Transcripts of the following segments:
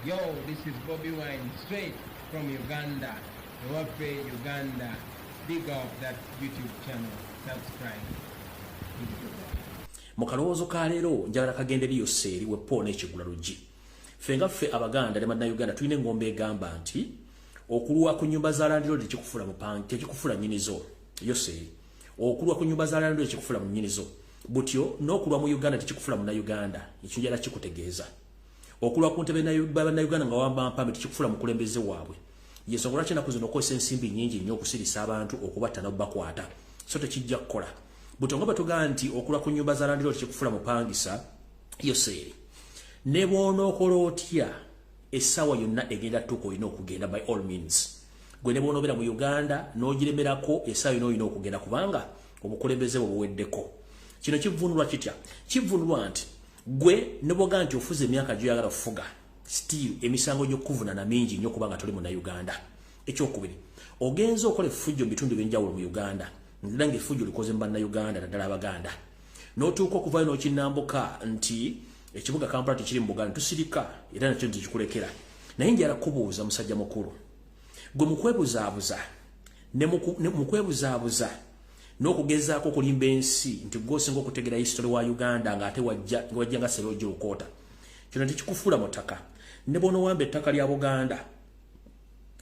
Yo, this is Bobi Wine, straight from Uganda. Ewaffe, Uganda. Big up that YouTube channel. Subscribe. Mukalowoozo ka leero njagala kagenderiyo seeri wepo n'ekigula luggi. Fenga ffe Abaganda ne Bannayuganda tulina engombe egamba nti okulwa ku nnyumba za landiro tekikufula mupangi tekikufula nnyinizo yo seeri. Okulwa ku nnyumba za landiro tekikufula mu nnyinizo. Butyo n'okulwa mu Uganda tekikufula mu Uganda. Ekyo njala kikutegeeza. Okulwa ku ntebe Bannayuganda nga wamba mpambe tekikufula mu kulembeze waabwe. Yensonga lwaki ennaku zino okozesa ensimbi nnyingi nnyo okusirisa abantu okubatta n'obakwata. So tekijja kukola. Butyo nga batugamba nti okulwa ku nnyumba za landiro tekikufula mupangisa yo seeri. Ne bw'onookola otya essaawa yonna egenda tuuka olina okugenda by all means. Gwe ne bw'onobeera mu Uganda n'ogiremerako essaawa yonna olina okugenda kubanga obukulembeze bwe buweddeko. Kino kivunulwa kitya? Kivunulwa nti gwe ne bw'ogamba nti ofuze emyaka gy'oyagala okufuga still emisango gy'okuvunana mingi nnyo kubanga toli munnayuganda. Ekyokubiri, ogenza okola effujjo mu bitundu by'enjawulo mu Uganda. Ndira ng'effujjo likoze mu Bannayuganda naddala Abaganda. N'otuuka okuvayo n'okinnambuka nti ekibuga Kampala tekiri mu Buganda tusirika era nakyo tekikulekera. Naye njala kubuuza musajja mukulu. Gwe mukwebuzaabuza mukwebuzaabuza n'okugezaako okulimba ensi nti gwosinga okutegera history wa Uganda ng'ate wajja nga Serojja Okoota. Kino tekikufuula mu ttaka. Ne bw'onoowamba ettaka lya Buganda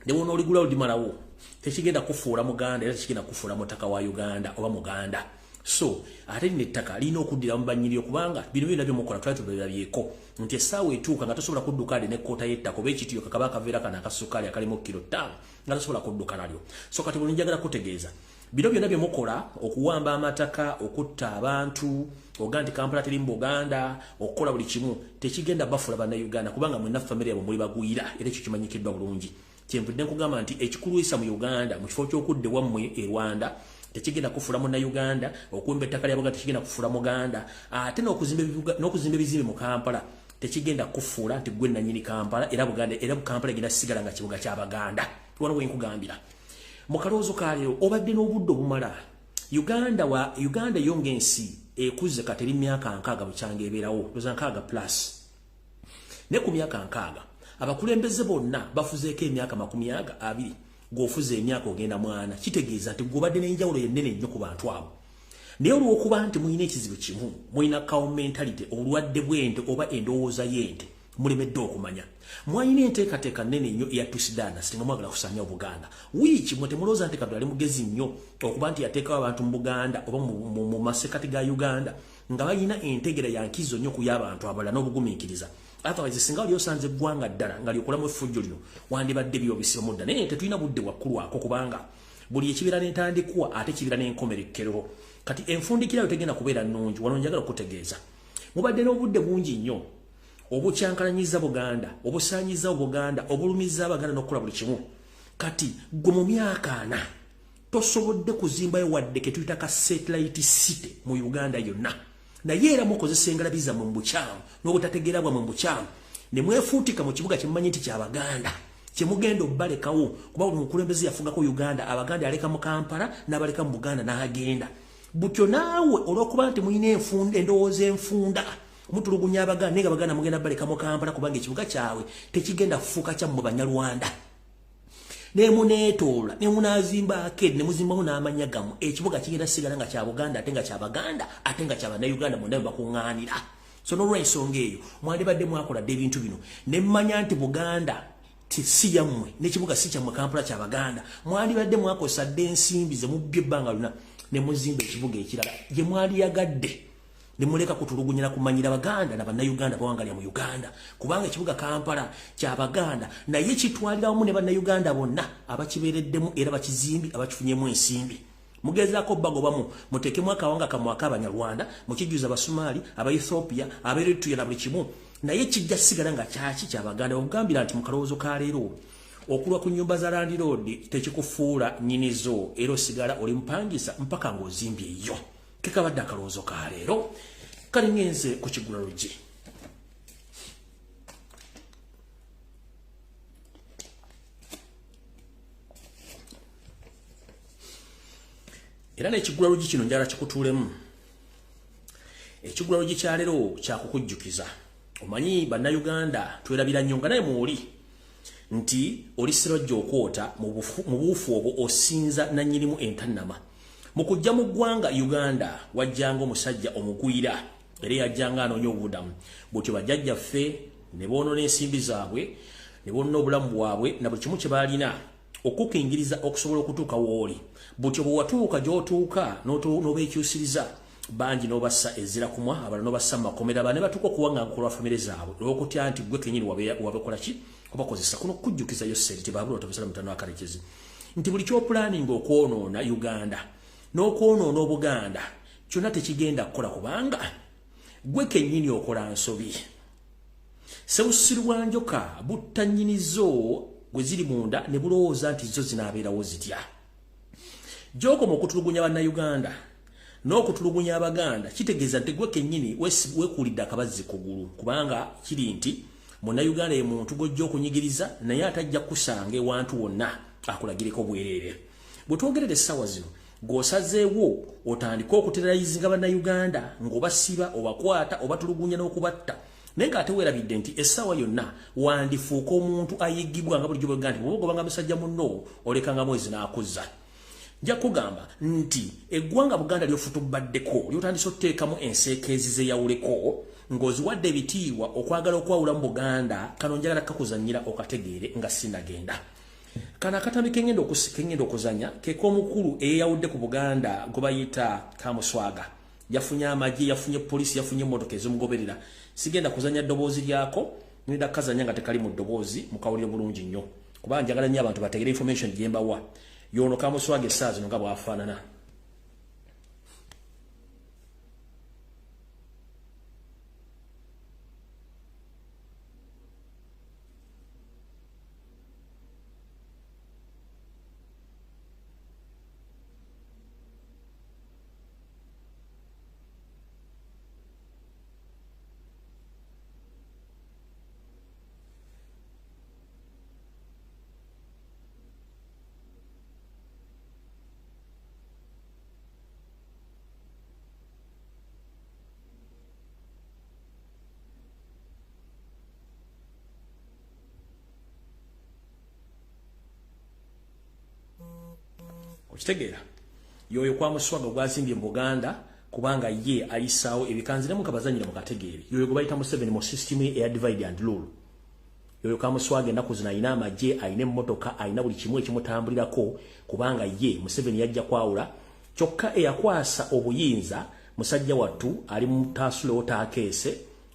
ne bw'onooligula olimalawo tekigenda kufuula Muganda era tekigenda kufuula mutaka wa Uganda oba Muganda. So ate lino ettaka lina okuddira mu bannyiriro kubanga bino byonna byomukola twali tubirabyeko nti essaawa etuuka nga tosobola kudduka ade n'ekkoota y'ettaka oba ekitiyo kakaba akaveera kana akasukaali akalimu kilo 5 nga tosobola kudduka nalyo. So kati buli njagala kutegeeza bino byonna byemukola okuwamba amataka okutta abantu oga nti Kampala teri mu Buganda okukola buli kimu tekigenda bafuula Bannayuganda kubanga mwenna famire yabwe muli bagwira era ekyo kimanyikiddwa bulungi. Kyempudde nkugamba nti ekikulwisa mu Uganda mu kifo ky'okudde wammwe e Rwanda tekigenda kufuula Munnayuganda okumba ettaka lya Buganda tekigenda kufuula Muganda ate n'okuzimba ebizimbe mu Kampala tekigenda kufuula nti gwe nannyini Kampala era Buganda era Kampala egenda sigala nga kibuga ky'Abaganda. Wano we nkugambira mu kalowoozo ka leero obadde n'obudde obumala Uganda yo ng'ensi ekuze kati eri myaka 6 bukyanga ebeerawo loza 6 plus ne ku myaka 6 abakulembeze bonna bafuzeeko emyaka 20 gwofuze emyaka ogenda mwana kitegeeza nti gobadde n'enjawulo yennene nnyo ku bantu abo. Naye olw'okuba nti mulina ekizibu kimu mulina cow mentality olwadde bw'ente oba endowooza y'ente mulemedde okumanya mwalina enteekateeka nnene nnyo eyatusidana singa mwagala kusaanya Obuganda wiiki mwe temulowooza nti Katonda ali mugezi nnyo okuba nti yateekawo abantu mu Buganda oba mu masekati ga Uganda nga balina entegera ya nkizo nnyo ku y'abantu abalala n'obugumiikiriza. Otherwise singa oli osanze eggwanga ddala nga lyokolamu effujjo lino wandibadde byobisiba mudda naye tetulina budde wakkulu ako kubanga buli ekibeera n'entandikwa ate kibeera n'enkomerekkero. Kati enfundikira yo tegenda kubeera nnungi wano njagala okutegeeza mubadde n'obudde bungi nnyo obukyankalanyiza Buganda obusaanyiza Buganda obulumiza Abaganda n'okukola buli kimu. Kati gwe mu myaka 4 tosobodde kuzimbayo wadde ke tuyita ka satellite city mu Uganda yonna naye era mukozesa engalabiza mu bukyamu n'obutategeera bwa mu bukyamu ne mwefuutika mu kibuga kimumanyi nti ky'Abaganda kyemugenda obbalekawo kuba omukulembeze yafugako Uganda Abaganda aleka mu Kampala n'abaleka mu Buganda n'agenda. Butyo naawe olw'okuba nti mulina endowooza enfunda mutulugunya Abaganda naye Abaganda mugenda baleka mu Kampala kubanga ekibuga kyabwe tekigenda kufuuka kyammwe Banyarwanda. Nemuneetoola nemunazimba aked nemuzimbamu n'amanya gamu ekibuga kigenda sigala nga kya Buganda ate nga ky'Abaganda ate nga ky'Abannayuganda mwenda bakuŋŋaanira. So n'olw'ensonga eyo mwandibadde mwakoladde ebintu bino ne mmanya nti Buganda si yammwe n'ekibuga si kyammwe Kampala ky'Abaganda mwandibadde mwakozesa dde ensimbi ze mubbye ebbanga lyonna ne muzimba ekibuga ekirala gye mwaliyagadde ne muleka kutulugunyira kumanyira Abaganda na Bannayuganda bawangalya mu Uganda kubanga ekibuga Kampala ky'Abaganda naye kitwalira wamu ne Bannayuganda bonna abakibeereddemu era bakizimbi abakifunyemu ensimbi. Mugezaako bagobamu muteekemu akawanga kammwe ak'Abanyarwanda mukijjuza Abasomali Abaethiopia Abeeritrea na buli kimu naye kijja sigala nga kyaki ky'Abaganda. Okugambira nti mu kalowoozo ka leero okulwa ku nnyumba za Land Road tekikufuula nnyinizo era osigala oli mpangisa mpaka ng'ozimbye eyo. Kekabadde akalowoozo ka leero kali ngenze ku kigula luggi. Era n'ekigula luggi kino njala kikutuulemu. Ekigula luggi kya leero kyakukujjukiza omanyi bannayuganda twerabira nnyo nga naye muoli nti oli Sserojja okwota mu buufu obwo osinza nannyinimu entannama mu kujja mu ggwanga Uganda wajjanga omusajja omugwira era yajjanga anoonya obudamu bw'otyo bajjajjaffe ne boonona ensimbi zaabwe ne boonona obulamu bwabwe na buli kimu kye baalina okukingiriza okusobola okutuuka wooli bw'otyo bwe watuuka gy'otuuka n'obeekyusiriza bangi n'obassa ezira kumwa abalala n'obassa mu makomera ne batuuka okuwaŋŋanga ku lwa famire zaabwe olw'okutya nti gwe kenyini wabekola ki obakozesa kuno kujjukizayo ssente tebabula otobesala mutano akarekezi nti buli ky'opulaninga okwonoona Uganda n'okwonoona Obuganda kyonna tekigenda kukola kubanga gwe kenyini okola nsobi Ssebusiru njoka butta nnyinizo gwe ziri munda ne bulowooza nti zo zinaabeerawo zitya gy'okoma okutulugunya bannayuganda n'okutulugunya Abaganda kitegeeza nti gwe kennyini weekuulidde akabazzi kugulu kubanga kiri nti munnayuganda ye muntu gw'ojja okunyigiriza naye atajja kusanga ewantu wonna akulagireko bwereere bwe twogerera essaawa zino ng'osazeewo otandika okuteralizinga bannayuganda ng'obasiba obakwata obatulugunya n'okubatta naye ng'ate weerabidde nti essaawa yonna wandifuuka omuntu ayiggibwa nga bulijjo bwegamba nti bw'ogobanga musajja munno olekanga mwezi n'akuzza nja kugamba nti eggwanga Buganda lyofutubaddeko lyotandise okuteekamu enseekeezi zeyawuleko ng'oziwadde ebitiibwa okwagala okwawula mu Buganda kano njagala kakuzannyira okategeere nga sinagenda kana akatambi kengenda okuzanya kekomukulu eyawudde ku Buganda gwe bayita Kamuswaga yafunye amagye yafunye poliisi yafunye emmotoka ez'omugoberera sigenda kuzanya ddoboozi lyako nida kazanya nga tekali mu ddoboozi mukawulire bulungi nnyo kuba njagala nnyo abantu bategere information gye mbawa yono Kamuswaga essaawa zino nga bw'afaanana okitegeera yoyo Kamuswaga gwazimbye mu Buganda kubanga ye ayisaawo ebikanziremu kabazanyira mu kategeere yoyo gwe bayita Museveni mu system ya divide and rule yoyo Kamuswaga ennaku zino ayina amagye ayina emmotoka ayina buli kimu ekimutambulirako kubanga ye Museveni yajja kwawula kyokka eyakwasa obuyinza musajja wattu ali mu taasulewo taakeese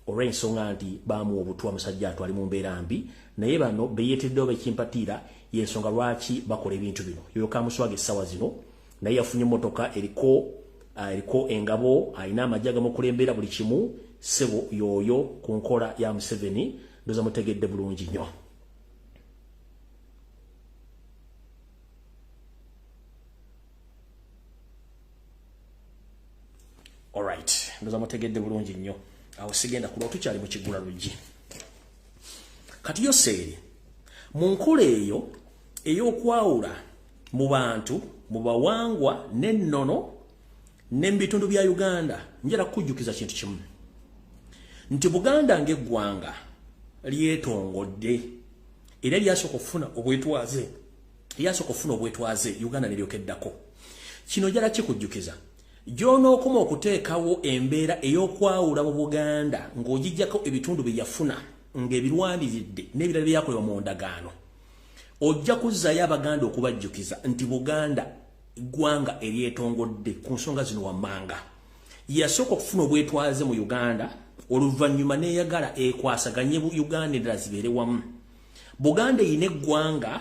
olw'ensonga nti baamuwa obutwa musajja atwali mu mbeera mbi naye bano beyeeteddewo bekimpatiira yensonga lwaki bakola ebintu bino yoyo Kamuswaga essaawa zino naye yafunye emmotoka eriko engabo ayina amagye agamukulembera buli kimu ssebo yoyo ku nkola ya Museveni ndoza mutegedde bulungi nnyo alright ndoza mutegedde bulungi nnyo awo sigenda kuba tukyali mu kiggula luggi kati yoseeri mu nkola eyo ey'okwawula mu bantu mu bawangwa n'ennono ne mu bitundu bya Uganda njala kujjukiza kintu kimu nti Buganda ng'eggwanga lyetongodde era lyasooka okufuna obwetwaze Uganda ne lyokeddako kino njala kikujjukiza gy'onookoma okuteekawo embeera ey'okwawula mu Buganda ng'ogijjako ebitundu bye yafuna ng'ebirwaniridde n'ebirala byakolebwa mu ndagaano ojja kuzzayo Abaganda okubajjukiza nti Buganda ggwanga eryetongodde ku nsonga zino wammanga yasooka okufuna obwetwaze mu Uganda oluvannyuma neeyagala ekwasaganye Uganda endala zibeere wamu Buganda erina eggwanga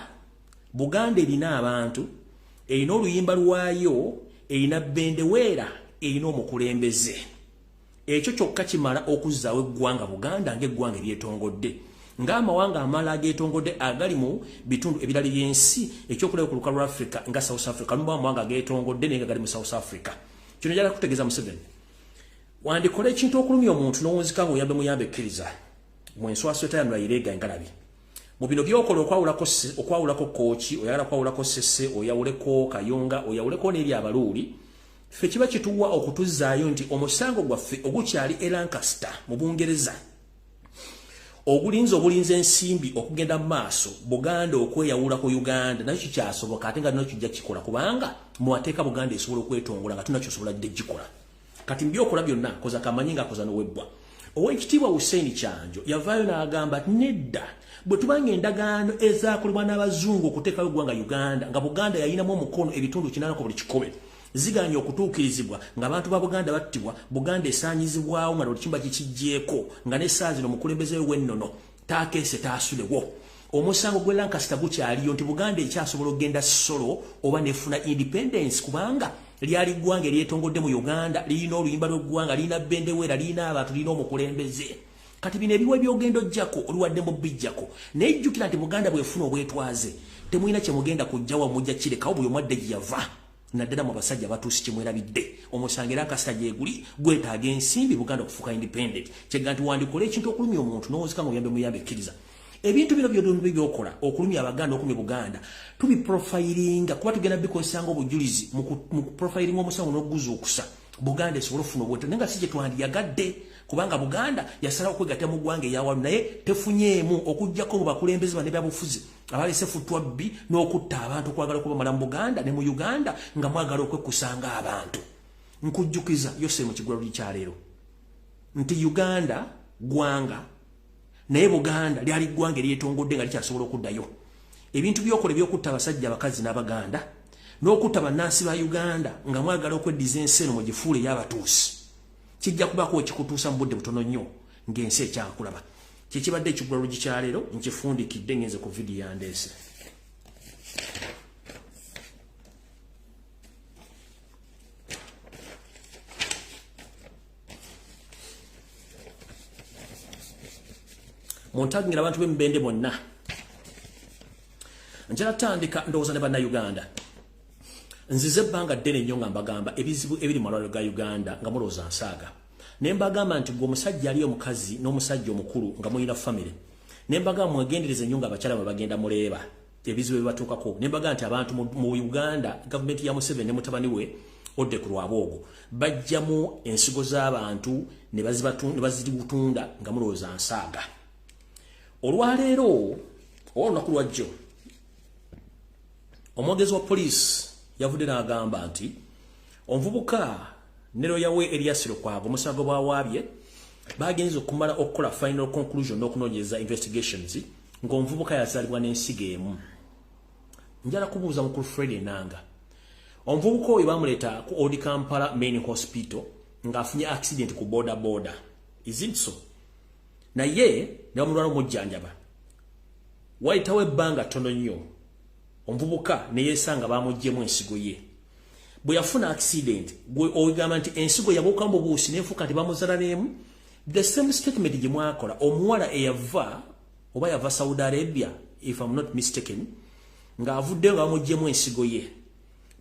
Buganda erina abantu erina oluyimba lwayo erina bendeweera erina omukulembeze ekyo kyokka kimala okuzzaawo eggwanga Buganda ng'eggwanga eryetongodde ng'amawanga amala ageetongodde agali mu bitundu ebirala by'ensi ekyokulaba ku lukalu lwa Africa nga South Africa lumu amawanga ageetongodde naye nga gali mu South Africa kino njala kutegeeza Museveni wandikola ekintu okulumya omuntu n'owunzika ng'oyambe muyambe ekkiriza mu enswaswa etayanula yireega engalabi mu bino by'okola okwawulako Kooki oyagala kwawulako Ssese oyawuleko Kayunga oyawuleko n'ebyabaluuli ffe kiba kituwa okutuzzaayo nti omusango gwaffe ogukyali e Lancaster mu Bungereza obulinze ensimbi okugenda maaso Buganda okweyawula ku Uganda nakyo kyasoboka ate nga nakyo kijja kikola kubanga muwateeka Buganda esobola okwetongola nga tunakyo sobola gikola kati mbyokola byonna koza kamanyi koza nowebbwa Oweekitiibwa Hussein Kyanjo yavaayo n'agamba nedda bwe tubanga endagaano ezaakolebwa n'abazungu okuteekayo eggwanga Uganda nga Buganda yayinamu omukono ebitundu 8 ku buli kikome ziganya okutuukirizibwa ng'abantu ba Buganda battibwa Buganda esaanyizibwawo nga n'olukimba kikijjeeko nga n'essaazi n'omukulembeze w'ennono taakeese taasulewo omusango gwe Lancaster gukyaliyo nti Buganda ekyasobola okugenda solo oba nefuna independence kubanga lyali ggwanga eryetongodde mu Uganda lirina oluyimba lw'eggwanga lirina bendewera lirina abantu lirina omukulembeze kati bino ebiwa byogenda ojjako oluwadde mu bijjako nejjukira nti Buganda bwefuna obwetwaze temulina kye mugenda kujjawa mujja kirekawo buli omwadde gyeyava naddala mu basajja batuusi kimwerabidde omusango Lancaster gyeguli gwetaaga ensimbi Buganda okufuuka independent kyegga nti wandikola ekintu okulumya omuntu n'owozika nga muyambe ekkiriza ebintu bino byokola okulumya Abaganda okumya Buganda tubi profilinga kuba tugenda bikozesanga obujulizi mu profilinga omusango n'oguzuukusa Buganda esobola ofuna obwetwaze naye nga si gye twandiyagadde kubanga Buganda yasalawo okwegatta mu ggwanga eyawalu naye tefunyeemu okuggyako mu bakulembeze bane byabufuzi abalese futwa bbi n'okutta abantu okwagala okubamala mu Buganda ne mu Uganda nga mwagala okwekkusanga abantu nkujjukiza yose mu kigwalo kyaleero nti Uganda ggwanga naye Buganda lyali ggwanga eryetongodde nga likyasobola okuddayo ebintu byokola ebyokutta abasajja abakazi n'Abaganda n'okutta bannansi ba Uganda nga mwagala okweddiza ensi eno mu gifuule y'abatuusi kijja kubaako ekikutuusa mu budde butono nnyo ng'ensi ekyakulaba kyekibadde ekigwalo kyaleero nkifundikidde ngenze ku vidiyo yandeese montagingira abantu b'emibende bonna njala tandika ndowooza ne bannayuganda nzize ebbanga ddene nnyo nga mbagamba ebizibu ebiri mu malwaliro ga Uganda nga mulowooza nsaaga ne mbagamba nti gwe omusajja ali omukazi n'omusajja omukulu nga mulina famire ne mbagamba mwegendereze nnyo nga abakyala bwe bagenda muleeba ebizibu ebibatuukako ne mbagamba nti abantu mu Uganda gavumenti ya Museveni ne mutabani we odde ku lwaboogo bajjamu ensigo z'abantu ne bazitunda nga mulowooza nsaaga olwaleero oba olunaku lwajjo omwogezi wa poliisi yavudde n'agamba nti omuvubuka nero yawe Elias Lukwago omusango bwawaabye bagenze okumala okukola final conclusion n'okunoonyereza investigations ng'omuvubuka yazaalibwa n'ensigo emu njala kubuuza mukulu Fred Enanga omuvubuka oyo bamuleeta ku Old Kampala main hospital ng'afunye accident ku boda is it so naye ne bamulwala omujjanjaba wayitawo ebbanga ttono nnyo omuvubuka ne yeesanga bamuggyemu ensigo ye bwe yafuna accident gwe ogamba nti ensigo yabuuka mu buusi neefuuka nti bamuzala n'emu the same statement gye mwakola omuwala eyava oba yava Saudi Arabia if I'm not mistaken ng'avuddeyo nga bamuggyemu ensigo ye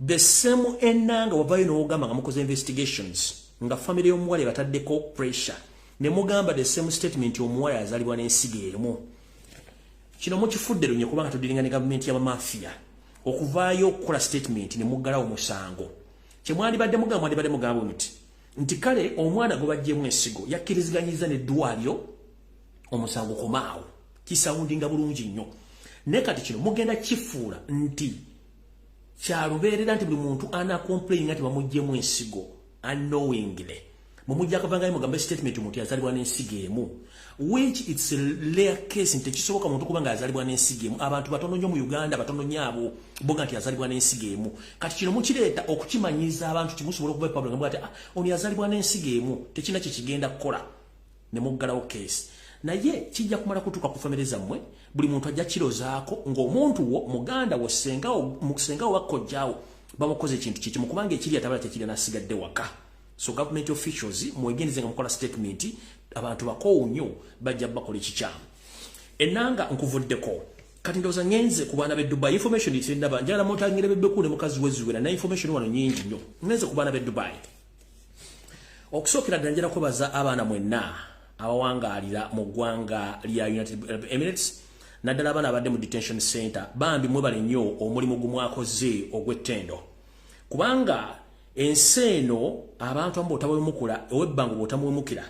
the same Enanga wavayo n'ogamba nga mukoze investigations nga family y'omuwala ebataddeko pressure ne mugamba the same statement omuwala yazaalibwa n'ensigo emu kino mukifudde lunye kubanga tudiringa ne gavumenti y'abamafia okuvaayo okukola statement ne muggalawo musango kyemwandibadde mugamba nti kale omwana gwe bajjemu ensigo yakkiriziganyiza n'eddwaliro omusango komaawo kisawundinga bulungi nnyo naye kati kino mugenda kifuula nti kyalubeerera nti buli muntu anakomplaininga nti bamuggyemu ensigo unknowingly mumujja akavangayo mugambe statement omuntu yazaalibwa n'ensigo emu which it's a rare case nti kisoboka muntu kuba nga yazaalibwa n'ensigo emu abantu batono nnyo mu Uganda batono nnyo abo boga nti yazaalibwa n'ensigo emu kati kino mukireeta okukimanyiza abantu kimusobola okuba public nga ati ono yazaalibwa n'ensigo emu tekina kye kigenda kukola ne muggalawo case naye kijja kumala kutuuka ku famire zammwe buli muntu ajja kirozaako ng'omuntu wo muganda wo sengawo wakkojjaawo bamukoze ekintu kikimu kubanga ekiri atabala tekiri n'asigadde waka so government officials mwegendeze nga mukola statement abantu bakoowu nnyo bajja bakola ekikyamu Enanga nkuvuddeko kati ndowooza ngenze ku baana b'e Dubai information itindaba njala motangira bebbeku ne mukazi weziwera na information wano nyingi nnyo ngenze ku baana b'e Dubai okusookera ddala njala kwebaza abaana mwenna abawangaalira mu ggwanga lya United Arab Emirates naddala abaana abadde mu detention center bambi mwebale nnyo omulimu gumwakoze ogw'ettendo kubanga ensi eno abantu amu bw'otabwemukula ewebbanga bw'otamuwemukira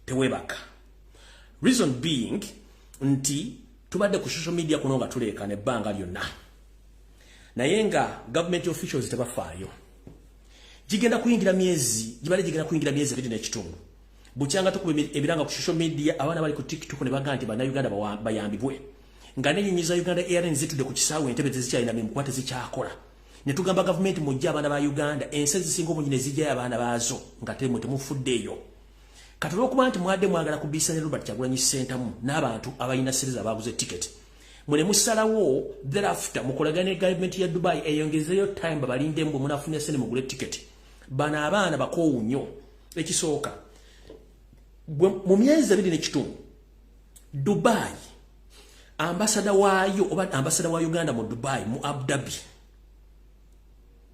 teweebaka Reason being nti tubadde ku social media kuno nga tuleekana ebbanga lyonna naye nga government officials tebafaayo gigenda kuyingira myezi 2.5 bukyanga tukuba ebiranga ku social media abaana bali ku TikTok ne bagamba nti bannayuganda bayambibwe nga n'ennyonyi za Uganda Airlines zitudde ku kisaawe entebe tezikyalina mimukwate zikyakola ne tugamba government mujja abaana ba Uganda ensi ezisinga obungi ne zijjayo abaana baazo nga temufuddeeyo kati olw'okuba nti mwadde mwagala kubisa ne Robert Kyagulanyi Ssentamu n'abantu abalina series abaguze ticket mune musalawo thereafter mukolagane government ya Dubai eyongezeyo time babalindemu munafune sene mugule ticket bana abaana bakoowu nnyo ekisooka mu myezi 2.5 Dubai ambassador waayo oba ambassador wa Uganda mu Dubai mu Abu Dhabi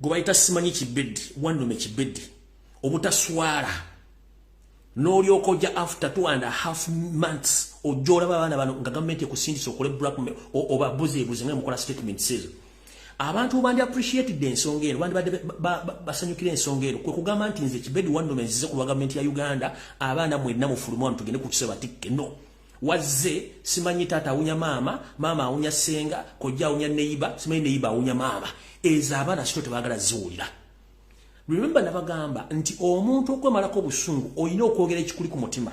gobaita simanyi kibedi wandume kibedi obutaswala n'olyokoja after 2.5 months ojola babana bano nga government ekusindisa okole blackmail oba buzeebuze nga mukola statement says abantu bandi appreciated ensonga eno bandi basanyukira ensonga eno kwe kugamba nti nze kibedi wandume nzize ku government ya Uganda abaana mwenna mufulumu anu tugende ku kiseba tikke no wazze simanyi tata awunya mama awunya senga kojja awunya neighbor simanyi neighbor awunya mama eza abaana sito tebagala ziwulira. Remember nabagamba nti omuntu okwemalako obusungu oyina okwogera ekikuli ku mutima.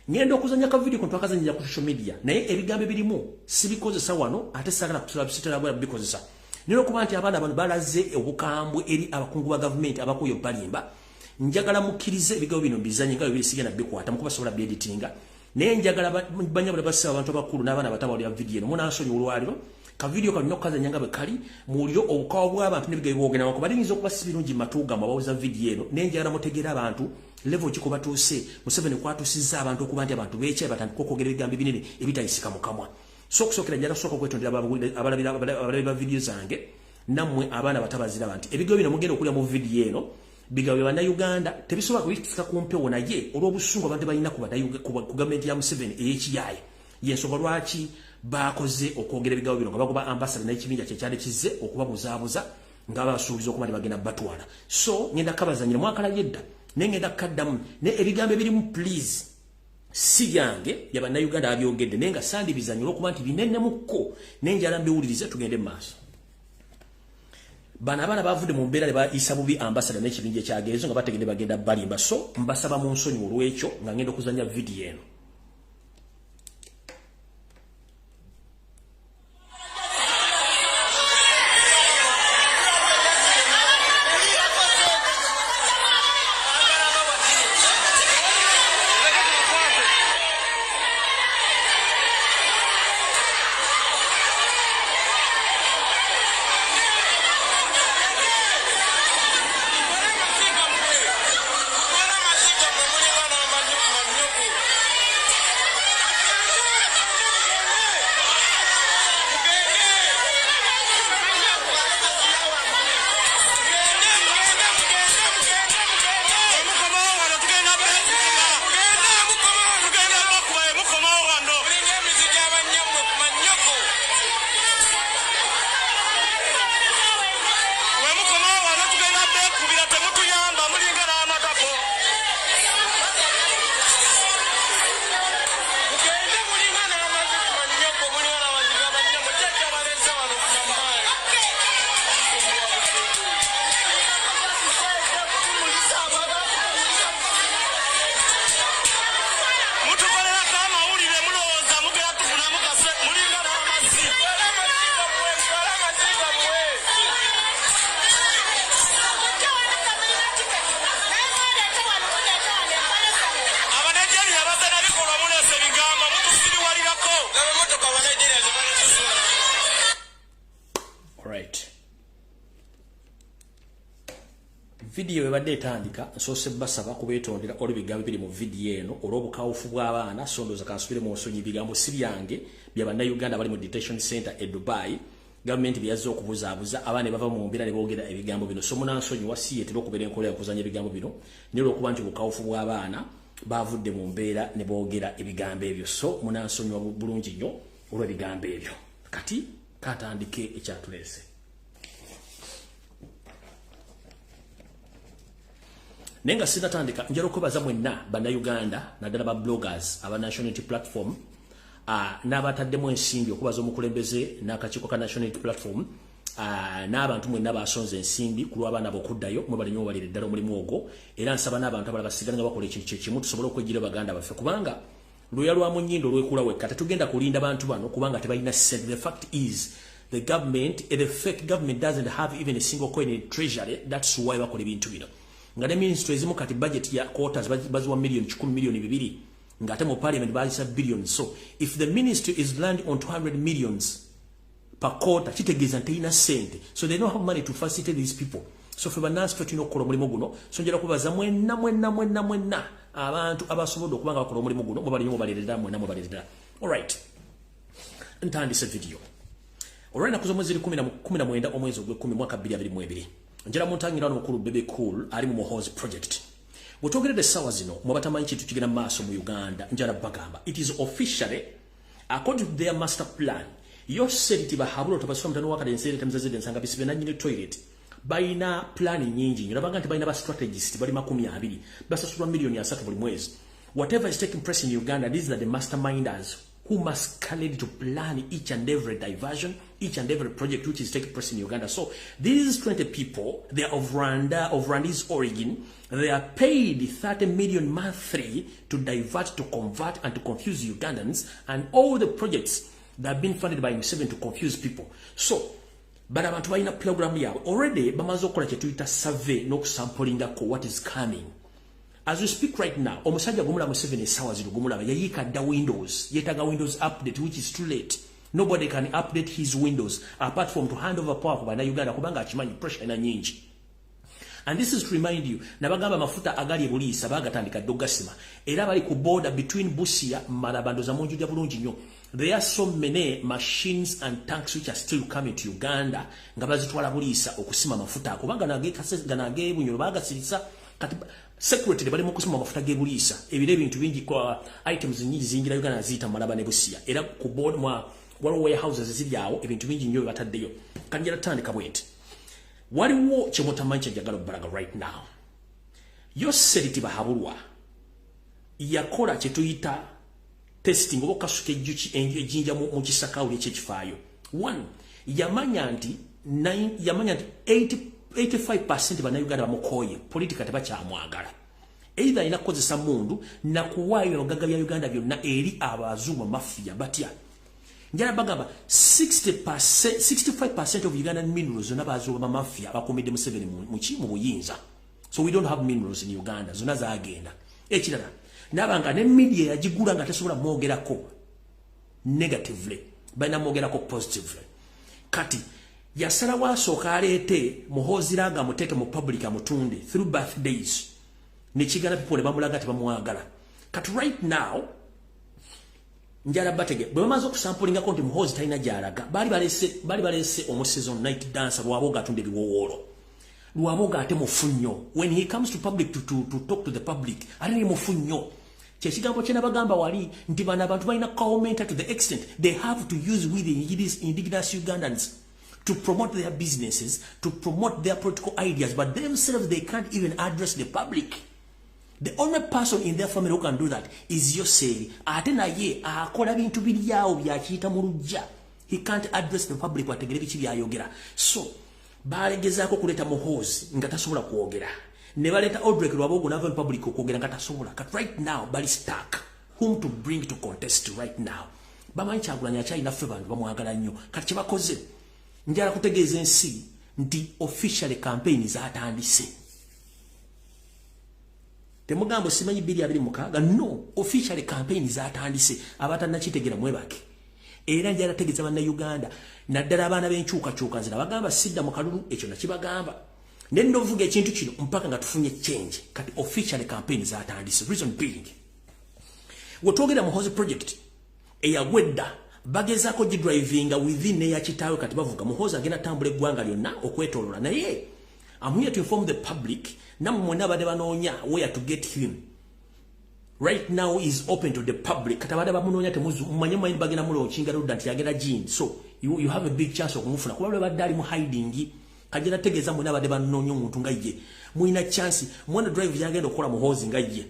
Ngenda okuzanya ka video kontu akazanyira ku social media naye ebigambo birimu sibikozesa wano ate sagala kusitala bwa bikozesa. Nino kuba nti abaana bano balaze obukambwe eri abakungu ba government abakoyo balimba njagala mukkirize ebigambo bino bizanye nga bibiri sigenda bikwata mukuba sobola editinga naye njagala banyabula bassa abantu abakulu n'abaana batabawulira video eno munansonyi olwaliro ka video kalina okukazanya nga bwe kali muwuliro obukawo bw'abantu n'ebigambo boogera wako balinza okuba si birungi matuuga mabawuza video eno naye njagala mutegeera abantu level kiko batuuse Museveni kwatuusizza abantu okuba nti abantu beekyayi batandika okwogera ebigambo binene ebitayisika mu kamwa. So kusokera njala kusooka okwetondera abalabira video zange nammwe abaana batabazira nti ebigambo bino mugenda okulya mu video eno bigawe bana Uganda tebisobola kubitika ku mpewo naye olw'obusungu abantu balina ku gavumenti ya Museveni ey'ekiyaye y'ensonga lwaki bakoze okwogera ebigambo bino nga bagoba ambassador n'ekibinja kye kyali kizze okubabuzaabuza nga basuubiza okuba nti bagenda batwala. So ngenda kabazanyira mwakala yedda naye ngenda kaddamu ne ebigambo ebirimu please si byange yabanna Uganda abyogedde naye nga sandibizanyo olw'okuba nti binennemukko naye njala mbiwulirize tugende mu maaso. Bana abana bavudde mu mbeera ne bayisa bubi ambassador n'ekibinja ekyagenzo nga bategedde bagenda balimba. So mbasaba mu nsonyi olw'ekyo nga ngenda okuzanya video eno. Video ebadde etandika nsoose basaba kubeetondera olw'ebigambo biri mu video eno olw'obukawufu bw'abaana sondooza kansubire mu nsonyi ebigambo si byange bya bannayuganda bali mu detention center e Dubai gavumenti byazze okubuzaabuza abaana ne bava mu mbeera ne boogera ebigambo bino. So munansonyi wasiyetera okubeera enkola yakuzanya ebigambo bino naye olw'okuba nti obukawufu bw'abaana bavudde mu mbeera ne boogera ebigambo ebyo. So munansonyi bulungi nnyo olw'ebigambo ebyo. Kati katandike ekyatuleese. nenga sinatandika njalo kubaza mwenna bana Uganda naddala ba bloggers aba National Unity Platform n'abataddemu ensimbi okubaza omukulembeze n'akakiiko ka National Unity Platform n'abantu mwenna basonze ensimbi ku lw'abaana b'okuddayo mwe bali nnyo balire ddala omulimu ogwo era nsaba n'abantu abalala basigala nga bakola ekintu kyekimu tusobole okwejjira baganda baffe kubanga luya lwa munyindo lwekula wekka tetugenda kulinda bantu bano kubanga tebalina ssente. The fact is the fake government doesn't have even a single coin in treasury. That's why bakola ebintu bino nga ne ministry ezimu kati budget ya quotas baziwa million 10 million 2 nga ate mu parliament bazisa billion. So if the ministry is landing on 200 millions per quarter kitegeeza nteina sente, so they don't have money to facilitate these people. So fe banansi fe tulina okukola omulimu guno, so njala kubaza mwenna abantu abasobodde okubanga bakola omulimu guno mwe bali nnyo baleerera mwe baleerera. Alright, ntandise video. Alright, nakuza mwezi 19 omwezi ogw'ekumi mwaka 2022. Njala muntangira wano mukulu Bebe Cool ali mu Muhoozi project. Bwetwogeredde essaawa zino mwe batamanyi kintu kigenda mu maaso mu Uganda njala bagamba it is officially according to their master plan. Yo seriti bahabulo topaswa mtano wakati nsere temzazide nsanga bisibe na nyine toilet. Baina plani nyingi. Nyinabanga nti baina ba strategist bali 200. Basa sura milioni ya 3 buli mwezi. Whatever is taking place in Uganda, these are the masterminders who must calculate to plan each and every diversion, each and every project which is taking place in Uganda. So these 20 people, they are of Rwanda's origin. They are paid 30 million monthly to divert, to convert, and to confuse Ugandans, and all the projects that have been funded by Museveni to confuse people. So, but abantu balina program yawe already bamaze okukola kye tuyita survey n'okusampulingako what is coming. As we speak right now, omusajja gumula Museveni essaawa zino gumulaba yayiika dda Windows, yeetaga Windows update, which is too late. Nobody can update his Windows apart from to hand over power ku bannayuganda kubanga akimanyi pressure ina nyingi. And this is to remind you, nabagamba mafuta agali ebuliisa bagatandika doggasima era bali ku border between Busia Malabando za Monjuja bulungi nnyo. There are so many machines and tanks which are still coming to Uganda nga bazitwala buliisa okusima mafuta kubanga nage bunyolo bagasirisa kati security bali mu kusima mafuta ge buliisa ebire bintu bingi kwa items nyingi zingira Uganda zita Malaba ne Busia era ku board mwa waliwo warehouses ziri awo ebintu bingi nnyo bataddeyo kanjira tandika bwenti. Waliwo kyemutamanyi kyajagala obbalaga right now. Yo seriti bahabulwa yakola kye tuyita testing oba kasuka ejjinja mu kisakawuli ekyekifaayo. One, yamanya nti 85% bannayuganda bamukooye politika tebakyamwagala. Either alina kukozesa mundu na kuwaayo ebigagga bya Uganda byonna eri abazungu mafia batya. Njala bagamba 65% of Ugandan minerals zonna bazooba mafia bakomedde Museveni mu buyinza. So we don't have minerals in Uganda. Zonna zaagenda. Ekirala nabanga ne media yagigula nga tesobola mwogerako negatively balina mwogerako positively. Kati yasala wasooka aleete Muhoozi Langa muteeke mu public amutunde through birthdays nekigala people ne bamulaga tebamwagala. Kati right now njala batege bwe bamaze okusampulingako nti Muhoozi talina gy'alaga bali balese omuseason night dancer lwaboga atunde ebiwowoolo lwaboga ate mufu nnyo. When he comes to public to talk to the public ate ne mufu nnyo. Kyekigambo kye nabagamba wali nti bano abantu balina commenta to the extent they have to use with the indigenous Ugandans to promote their businesses, to promote their political ideas, but themselves they can't even address the public. The only person in their family who can do that is Yoseri. Ate naye akola bintu biryawo byakiyita mu lujja. He can't address the public wategere biki byayogera. So balegezaako kuleeta Muhoozi nga tasobola kwogera. Ne baleeta Odrek Lwabogo nava in public okwogera nga tasobola. But right now bali stuck. Whom to bring to contest right now? Bamanyi Kyagulanyi akyalina ffe bantu bamwagala nnyo. Kati kye bakoze njala kutegeeza ensi nti official campaign zaatandise. Temugambo simanyi 2026 no official campaign zaatandise abatannakitegera mwebake. Era njala tegeeza bannayuganda naddala abaana b'enkyukakyuka nzira bagamba sidda mu kalulu ekyo nakibagamba. Ne ndovuga ekintu kino mpaka nga tufunye change. Kati official campaign zaatandise. Reason being wetwogera Muhoozi project eyagwedda bagezaako gidrivinga within eya kitaawe kati bavuga Muhoozi agenda tambula eggwanga lyonna okwetolola naye I'm here to inform the public namwe mwena abadde banoonya where to get him right now is open to the public. Kati abadde bamunoonya temumanye mumanyi bagenda mulookinga ludda nti yagenda gin, so you have a big chance okumufuna kuba lwe badde ali mu hiding Agenda tegeza mwina bade banonyo muntu nga ye. Mwina chance mwana drive yagenda okola muhozi nga ye.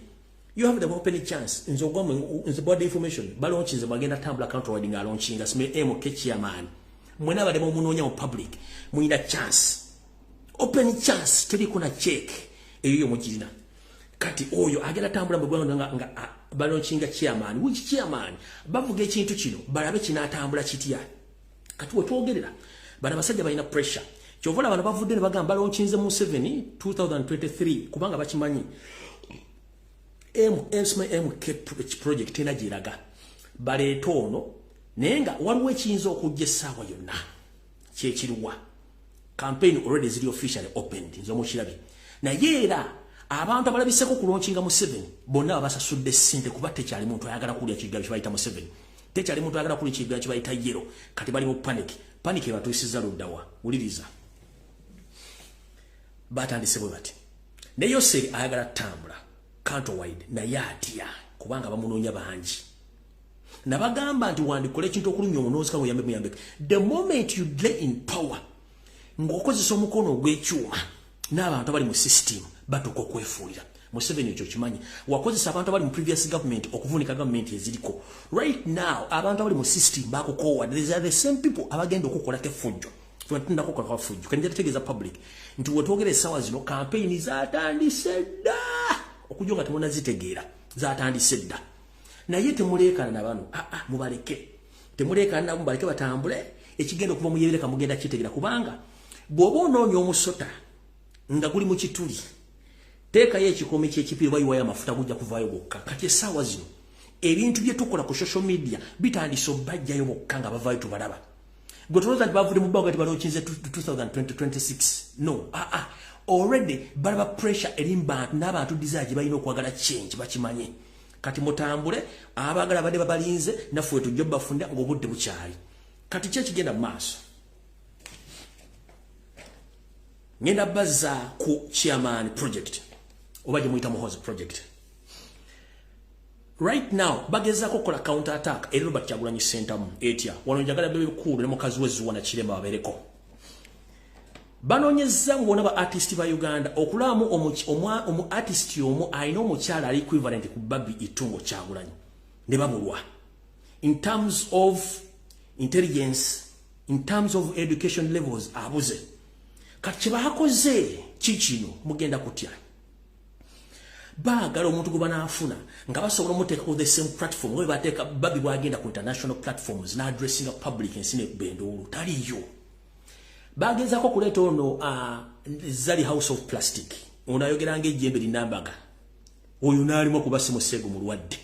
You have the open chance. In the body information, balonchi ze bagenda tambula counter riding alaunchinga sme KootiYamaka. Mwina bade munonya mu public. Mwina chance. Open chance tuli kuna check. Eyo mukirina. Kati oyo agenda tambula mugwanga nga balaunchinga chairman. Which chairman? Bavuga ekintu kino balabe kinatambula kitya. Kati wetwogerera. Bana basajja balina pressure. Kyovola bana bavudde ne bagamba launchinze mu 7 2023 kubanga bakimanyi. MK project ena jiraga baleeta ono nenga waliwo ekiyinza okujja essaawa yonna kyekiruwa campaign already ziri officially opened nzo mukirabi naye era abantu abalabiseko kulaunchinga mu 7 bonna babasasudde ssente kuba tekyali muntu ayagala kulya kigabi kibayita mu 7 tekyali muntu ayagala kulya kigabi kibayita yero kati bali mu panic ebatuyisiza luddawa wuliriza batandise bwe bati ne Yose ayagala tambula countrywide na yatia kubanga bamunonya banji nabagamba nti wandikole kintu okulumya omunozika muyambe the moment you lay in power ngokozesa omukono ogw'ekyuma n'abantu abali mu system batuka okwefuulira mu 7 ekyo kimanyi wakozesa abantu abali mu previous government okuvunika government eziriko right now abantu abali mu system bakukowa these are the same people abagenda okukola tefujjo twatunda kukola fujjo kanjja tegeeza public nti wetwogera essaawa zino campaign zatandise dda okujonga temuna zitegeera zatandise dda naye temuleekana na bano mubaleke temuleekana nabo mubaleke batambule ekigenda okuva mu yereka mugenda kitegeera kubanga bw'oba onoonya omusota nga guli mu kituli teekayo ekikomi ky'ekipiro bayiwayo amafuta gujja kuvaayo bokka kati essaawa zino ebintu bye tukola ku social media bitandise obbajjayo bokka nga bavaayo tubalaba gwe tulowooza nti bavudde mu bbanga ti balonkinze 2026 no already balaba pressure erimbantu n'abantu desire balina okwagala change bakimanye kati mutambule abagala bade babalinze naffe tujja bafunda ng'obudde bukyali kati kye kigenda maaso ngenda bazza ku chairman project oba gye muyita muhozi project right now bagezaako kola counter attack era Robert Kyagulanyi center mu etya wano njagala bebe bikulu ne mukazi wezuwa na kirema babereko banonyeza ngona ba artist ba Uganda okulamu omu artist omu ayina omukyala ali equivalent ku Babi Itungo Kyagulanyi ne bamulwa in terms of intelligence in terms of education levels abuze kati bakoze kikino mugenda kutya baagala omuntu gwe banaafuna nga basobola omuteeka ku the same platform we bateeka Babi bwagenda ku international platforms na addressing a public ensine bendoolu taliyo bagezako kuleeta ono Zali House of Plastic onayogeranga ejjembe linambaga oyo naalimo kuba simusego mulwadde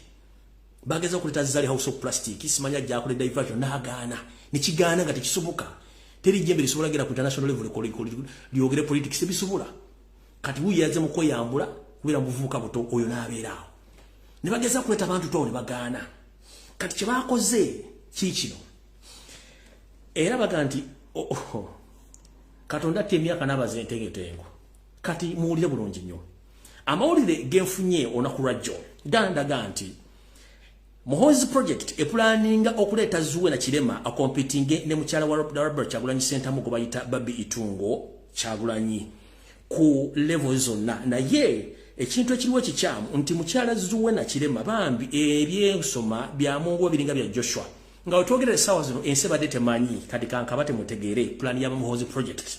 bagezako kuleeta Zali House of Plastic isimanya gyakole diversion n'agaana nekigaana nga tekisoboka teri jjembe lisobola gera ku international level lyogere politics ebisobola kati wuyaze mu kweyambula kubira muvubuka buto oyo n'abeeraawo ne bageza kuleeta abantu to ne bagaana kati kye bakoze kiikino era baga nti Katonda temyaka nabaze entegetengo kati muwulire bulungi nnyo amawulire genfunye onaku lwajjo gandaga nti Muhozi project epulaninga okuleeta Zuwe na Kirema akompitinge ne mukyala wa Robert Kyagulanyi center mu kubayita Babi Itungo Kyagulanyi ku level zonna naye ekintu ekiriwo kikyamu nti mukyala Zuwe na Kirema bambi ebyensoma bya Mungu biringa bya Joshua nga otwogera essaawa zino ensi badde temanyi kati kankabate mutegeere plan ya Muhozi project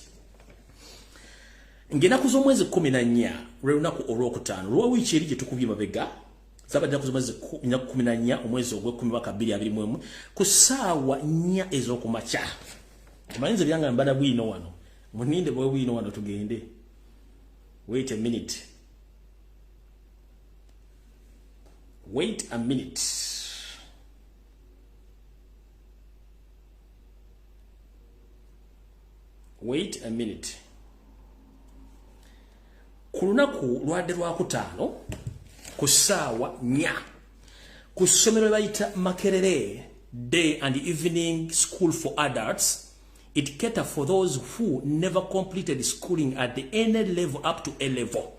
ngena kuzomwezi 14 lwe lunaku olwokutaano lwa wiiki eri gye tukubye mabega zabadde kuzomwezi 14 omwezi ogw'Okumi 2021 ku ssaawa 4 ez'okumakya kimanyize byanga mbada bwino wano muninde bwe bwino wano tugende wait a minute ku lunaku lwadde lwakutaano ku ssaawa 4 ku ssomero bayita Makerere Day and Evening School for Adults. It cater for those who never completed schooling at the N level up to A level.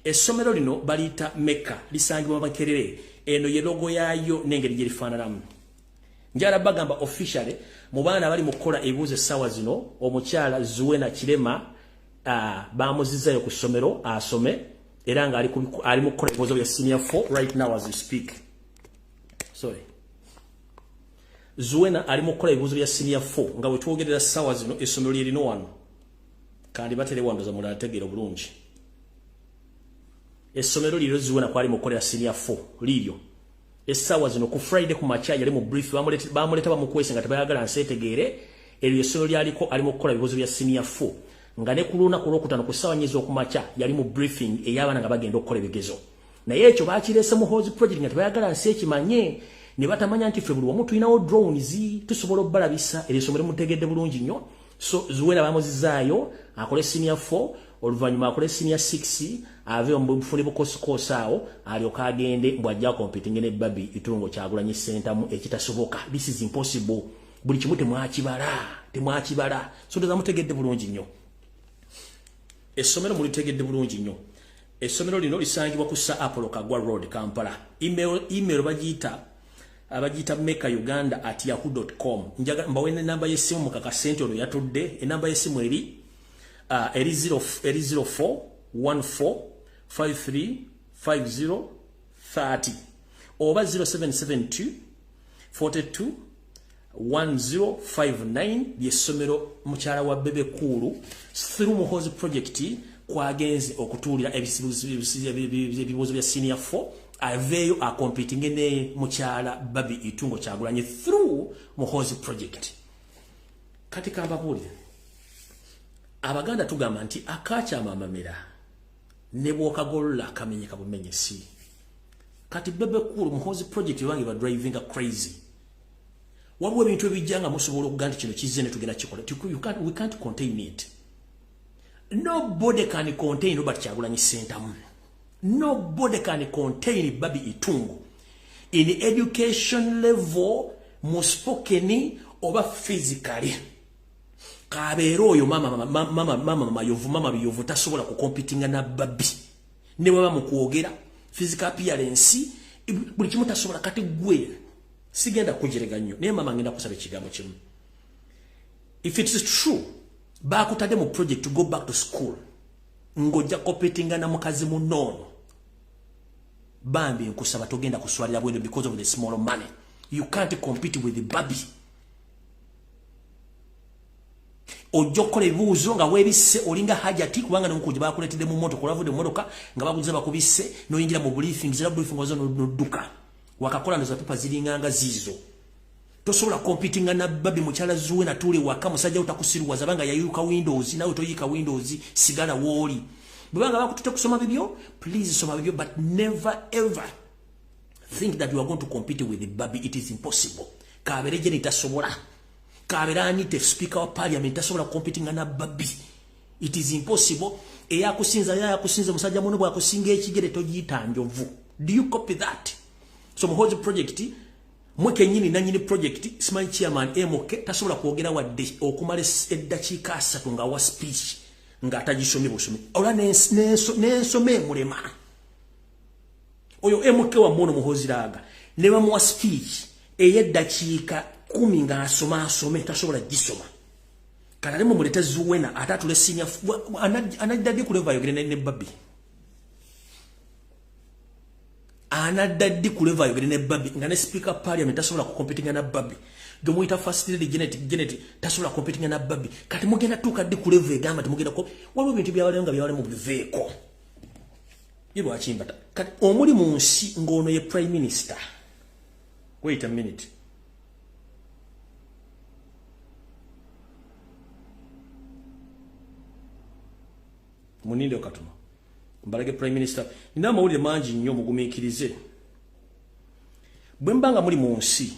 Essomero lino balita Meka lisangibwa Makerere eno ye logo yayo n'engeri gye lifaananamu njala bagamba officially mu baana bali mu kola ebibuuzo essaawa zino omukyala Zuwena Kirema bamuzizzayo ku ssomero asome era nga ali mu kola ebibuuzo bya senior 4 right now as we speak. Sorry. Zuwena ali mu kola ebibuuzo bya senior 4 nga bwe twogerera essaawa zino essomero lye lino wano kandi batere wandoza mulala tegeera bulungi. Essomero liro Zuwena kwali mu kola ya senior 4 liryo. Essaawa zino ku Friday ku macha yali mu brief bamuleta bamukwese nga tebayagala nsetegeere eryo essomero lyaliko ali mu kola ebibuuzo bya senior 4 nga ne kuluna ku Lwokutaano ku ssaawa nyizo ku macha yali mu briefing ey'abaana nga bagenda okukola ebigezo. Naye ekyo bakireese mu Hozi project nga tebayagala nsekimanye ne batamanya nti ffe buli wamu tulinawo drones tusobola obbalabisa eryo essomero mutegedde bulungi nnyo. So Zuwena bamuzizaayo akole senior 4 oluvannyuma akole senior 6 ave omubufuni bukosikoosi awo alyoka agende mbwajja competing ne Babi Itungo Kyagulanyi center mu ekitasoboka. This is impossible. Buli kimu temwakibala. So ndoza mutegedde bulungi nnyo. Essomero mulitegedde bulungi nnyo. Essomero lino lisangibwa ku Sir Apollo Kagwa Road, Kampala. Email bagiyita makeuganda@yahoo.com. Njaga mbawe namba y'essimu mu kakasente olwo yatudde. Enamba y'essimu eri 0414535030 oba 0772 42 1059 lyessomero mukyala wa Bebe Kulu through Muhozi project kwagenze okutuulira ebibuuzo bya senior 4 aveyo a competing ne mukyala Babi Itungo Kyagulanyi through Muhozi project. Kati kambabulire Abaganda tugamba nti akakyama amamera ne bw'okagolola akamenyeka bumenyesi. Kati Bebe Kulu Muhozi project wange ba driving crazy. Waliwo ebintu ebijja nga musobola okugamba kino kizze ne tugenda kikola. We can't contain it. Nobody can contain Robert Kyagulanyi Sentamu. Nobody can contain Babi Itungo. In education level, muspokeni oba physically. Kabeero oyo mama biyovu tasobola ku competing na Babi. Ne baba mu kwogera physical appearance buli kimu tasobola kati gwe sigenda kujirega nnyo naye mama ngenda kusaba ekigambo kimu. If it is true bakutadde mu project to go back to school ngojja competing na mukazi munono bambi nkusaba togenda kuswalira bwendo because of the small money. You can't compete with the Babi. Ojokola ebibuuzo nga weebisse olinga hajati kubanga n'omukuja bakuleetedde mu moto kulavudde mu motoka nga bakuze bakubisse n'oyingira mu briefing zira briefing wazo n'odduka wakakola ndoza pepa zilinganga zizo. Tosobola competing na Babi mukyala Zuwena tuli waka musajja utakusiruwaza banga yayuka Windows nawe toyika Windows sigala woli. Bwanga bakutute kusoma bibyo please soma bibyo but never ever think that you are going to compete with the Babi. It is impossible. Kabereje nitasobola. Kaberani te speaker of parliament tasobola competing na Babi. It is impossible. Eyakusinza musajja muno bwakusinga ekigere togiyita njovu. Do you copy that? So Muhozi project mweke nyini na nyini project simanyi chairman MK tasobola kwogera wadde okumala eddakiika 3 nga wa speech nga atagisomye busomye. Ola n'ensome mulema. Oyo MK wa mono Muhozi laga ne bamuwa speech ey'eddakiika 10 nga asome tasobola gisoma. Kana mu muleta Zuwena atatule senior anadadde ku level yogere ne Babi. Anadadde ku level yogere ne Babi nga ne speaker parliament tasobola ku competing na Babi. Gomuyita first lady genetic tasobola competing na Babi. Kati mugenda tukadde ku level egamba timugenda ko waliwo bintu byawalenga byawale mu biveeko. Yibwa chimbata. Kati omuli mu nsi ngono ye prime minister. Wait a minute. Muninde okatuma mbalage prime minister nina mawulire mangi nnyo mugumiikirize bwe mbanga muli mu nsi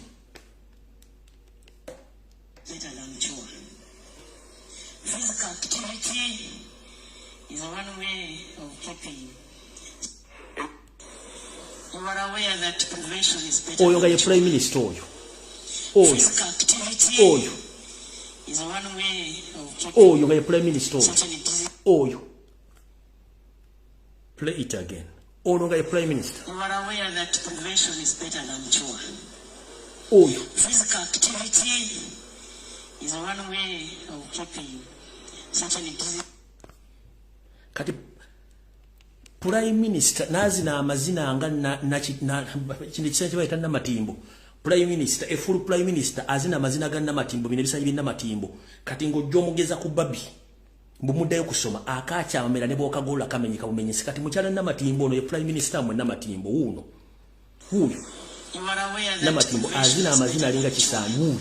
oyo nga ye prime minister oyo nga ye prime minister oyo play it again. Ono nga ye prime minister. You are aware that prevention is better than cure. oyo physical activity is one way of keeping such an disease. Kati Prime Minister nazina amazina anga na kindi kisaje bayita Namatimbo. Prime Minister, a full Prime Minister azina amazina ga Namatimbo bine bisajja bina Namatimbo. Kati ngojjo mugeza ku Bobi. Mbumuddayo kusoma akacha amera ne boka gola kamenyika bumenyisi kati mukyala Namatimbo ono ye Prime Minister mwe Namatimbo uno. Huyo. Namatimbo azina amazina alinga kisanyu huyo.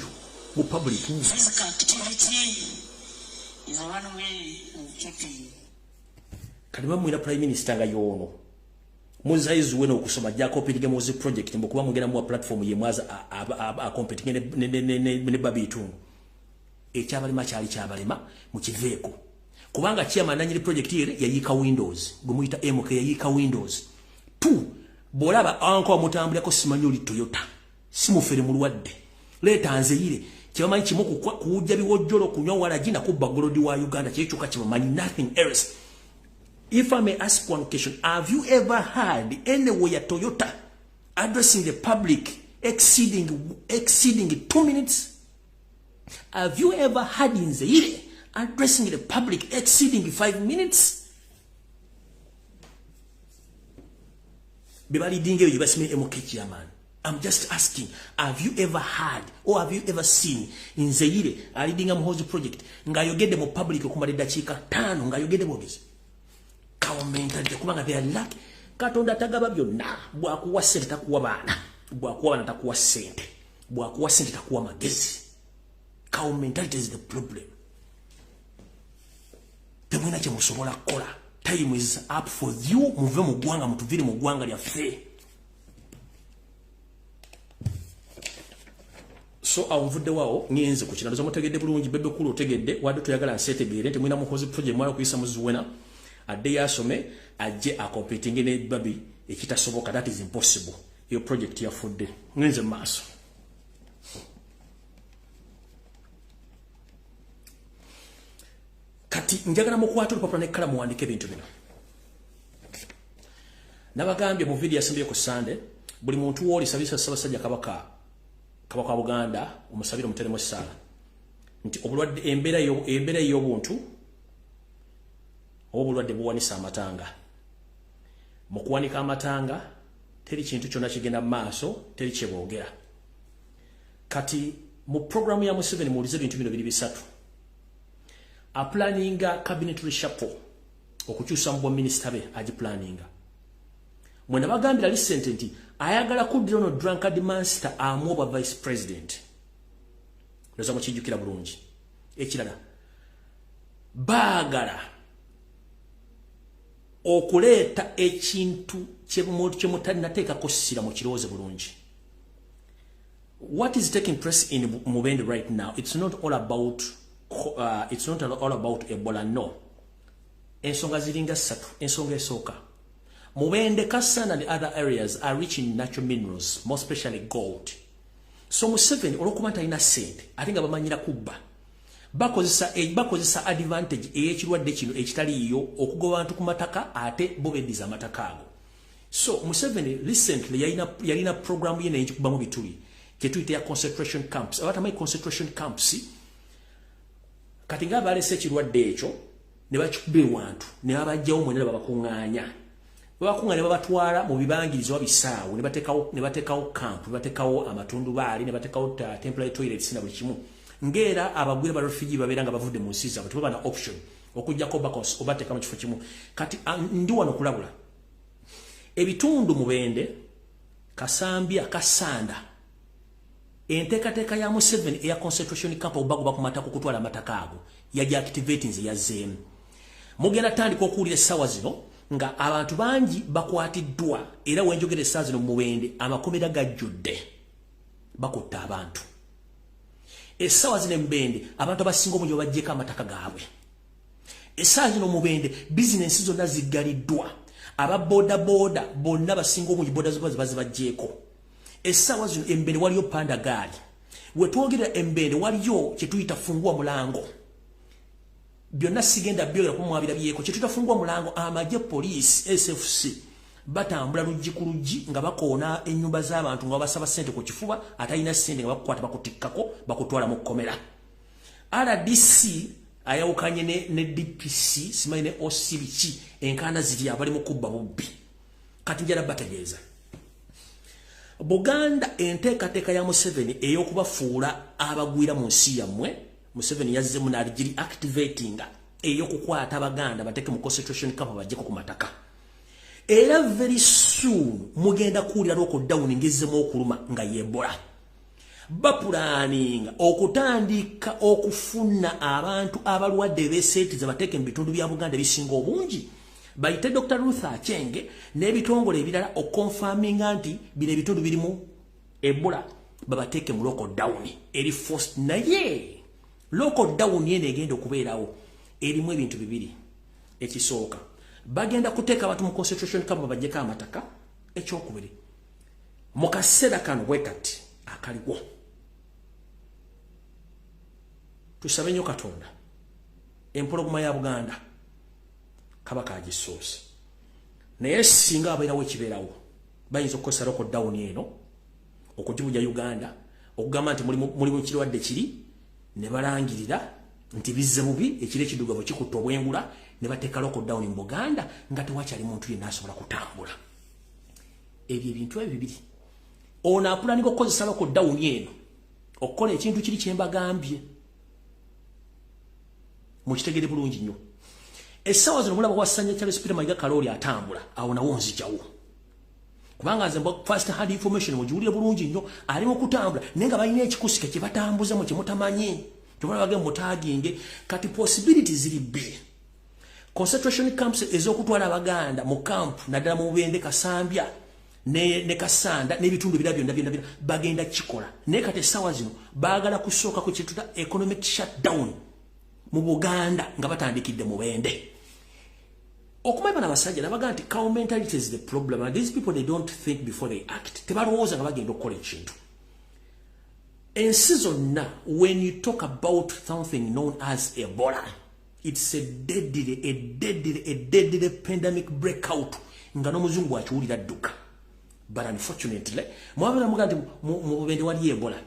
Mu public. Physical activity is one way of keeping. Kadima mwina Prime Minister nga yono. Muzaizu weno okusoma jako petige mozi project mbokuba mugenda mu platform ye mwaza a competing ne babi tungu. Ekyabalima kyali kyabalima mu kiveeko. Kubanga chairman nanyiri project ire yayika Windows. Gumuyita MK yayika Windows. 2 bolaba anko mutambula ko simanyoli Toyota. Simufere mu lwadde. Leta nze ire kyamanyi kimuku kujja biwojjolo kunywa wala jina kubba golodi wa Uganda kyekyuka kimanyi nothing else. If I may ask one question, have you ever heard anywhere Toyota addressing the public exceeding 2 minutes? Have you ever heard in Zaire addressing the public exceeding 5 minutes? Bebali dinge you best me emokechi man. I'm just asking, have you ever heard or have you ever seen in Zaire a leading a Muhozi project nga yogede mo public okumali dachika 5 nga yogede bogezi? Kaumenta kubanga they are lucky katonda tagaba byonna bwakuwa sente takuwa bana bwakuwa bana takuwa sente bwakuwa sente takuwa magezi. Mentality is the problem. Temwena kye musobola kola. Time is up for you. Muve mu gwanga mutuvire mu gwanga lya fe. So awuvudde wao nyenze ku kinalo zomutegedde bulungi bebe kulu otegedde wadde tuyagala nsetegeere nti mwina Muhozi project mwala kuyisa muzuwena adde yasome ajje a competing ne babi ekitasoboka. That is impossible. Your project yafudde nyenze maaso. Kati njagala mukwata olupapula ne kalamu muwandike ebintu bino. Nabagambye mu video yasembeyo ku Sunday buli muntu woli sabisa Ssaabasajja Kabaka wa Buganda omusabira muteremo essala nti obulwadde embeera y'obuntu obulwadde buwanisa amatanga. Mu kuwanika amatanga teri kintu kyonna kigenda mu maaso, teri kyeboogera. Kati mu programu ya Museveni muwulize ebintu bino biri bisatu. A planninga cabinet reshuffle okukyusa mu minister be agi planninga. Mwena bagambira recent nti ayagala kuddira ono drunkard master amuoba vice president. Loza mukijjukira bulungi. Ekirala baagala okuleeta ekintu kyemutanateekako ssira mu kirowoozo bulungi. What is taking place in Mubende right now, it's not all about Ebola, no. Ensonga ziringa ssatu. Ensonga esooka, Mubende, Kasana and the other areas are rich in natural minerals, more especially gold. So Museveni olwokuba talina ssente ate nga bamanyira kubba bakozesa advantage ey'ekirwadde kino ekitaliiyo okugoba abantu ku mataka ate bo beddiza amataka ago. So Museveni recently yalina program ye n'ekikubamu bituli kyetuyita ya concentration camps. Abatamanyi concentration camps kati nga balese ekirwadde ekyo ne bakikuba ewantu ne babajjawo mwena babakuŋŋaanya. Babakuŋŋaanya ne babatwala mu bibangirizo bisaawo ne bateekawo camp, ne bateekawo amatundubaali, ne bateekawo temporary toilets na buli kimu. Ngera abagwira ba refugee babeera nga bavudde mu nsi zaabwe tebaba na option okujjako obateeka mu kifo kimu. Kati ndi wano kulabula ebitundu Mubende, Kasambya, Kasanda, enteekateeka ya Museveni eya concentration camp obagoba ku mataka okutwala amataka ago yaja activating nze yazzeemu. Mugenda tandika okuwulira essaawa zino nga abantu bangi bakwatiddwa era wenjogera essaawa zino mu Mubende amakomera gajjudde bakutte abantu. Essaawa zino Mubende abantu abasinga omungi bajjeko amataka gaabwe. Essaawa zino Mubende bizinensi zonna ziggaliddwa. Aba boda bonna basinga omungi boda bazibajjeeko. Essaawa zino Mubende waliyo panda gaali. Wetwogera Mubende waliyo kyetuyita fungua mulango. Byonna sigenda byogera kumwabira byeko kyetuyita fungua mulango amagye police SFC batambula luggi ku luggi nga bakoona ennyumba z'abantu nga basaba ssente ku kifuba atalina ssente nga bakukwata bakutikkako bakutwala mu kkomera. RDC ayawukanye ne DPC simanyi ne OC biki enkanda ziri abali mu kubba bubbi. Kati njala bategeeza Buganda enteekateeka ya Museveni ey'okubafuula abagwira mu nsi yammwe. Museveni yazze mu naligiri activating ey'okukwata Abaganda bateeke mu concentration camp bajjeko ku mataka. Era very soon mugenda kuwulira lockdown ngezemu okuluma nga Ebola. Bapulaninga okutandika okufuna abantu abalwadde b'esente bateeke mu bitundu bya Buganda bisinga obungi. Bayite Dr. Ruth Achenge n'ebitongole ebirala okonfaminga nti bino ebitundu birimu Ebola babateeke mu lockdown eri forced. Naye lockdown yene egenda okubeerawo erimu ebintu bibiri. Ekisooka bagenda kuteeka abantu mu concentration camp bajjeko amataka. Ekyokubiri mu kaseera kano bwe kati akaliwo tusabe nnyo Katonda empologoma ya Buganda kabaka agisoose. Naye singa abeerawo ekibeerawo bayinza okukozesa lockdown eno okugibuja Uganda okugamba nti mulimu kirwadde kiri ne balangirira nti bizze bubi ekire ekiddugavu kikutta obwengula ne bateeka lockdown mu Buganda nga tewakyali muntu yenna asobola kutambula. Ebyo ebintu ebibiri ono apulaninga okukozesa lockdown eno okukola ekintu kiri kye mbagambye mukitegere bulungi nnyo. Essaawa zino mulaba wasanya Charles Peter Mayiga Kalori atambula awo nawo nzijawo kubanga nze first hand information mugiwulire bulungi nnyo ali mu kutambula naye nga balina ekikusika kye batambuza mu kye mutamanyi tubala bage mutaginge. Kati possibilities ziri bbiri. Concentration camps ez'okutwala Abaganda mu camp naddala mu Bubende Kasambya ne Kasanda n'ebitundu ebirala byonna bagenda kikola. Naye kati essaawa zino baagala kusooka ku kituta economic shutdown mu Buganda nga batandikidde mu Bende. Okumanya bana basajja nabaga nti cow mentality is the problem and these people they don't think before they act. Tebalowooza nga bagenda okukola ekintu. Ensi zonna when you talk about something known as Ebola, it's a deadly pandemic breakout nga n'omuzungu akiwulira dduka. But unfortunately mwabala muga nti mu Bubende wali Ebola.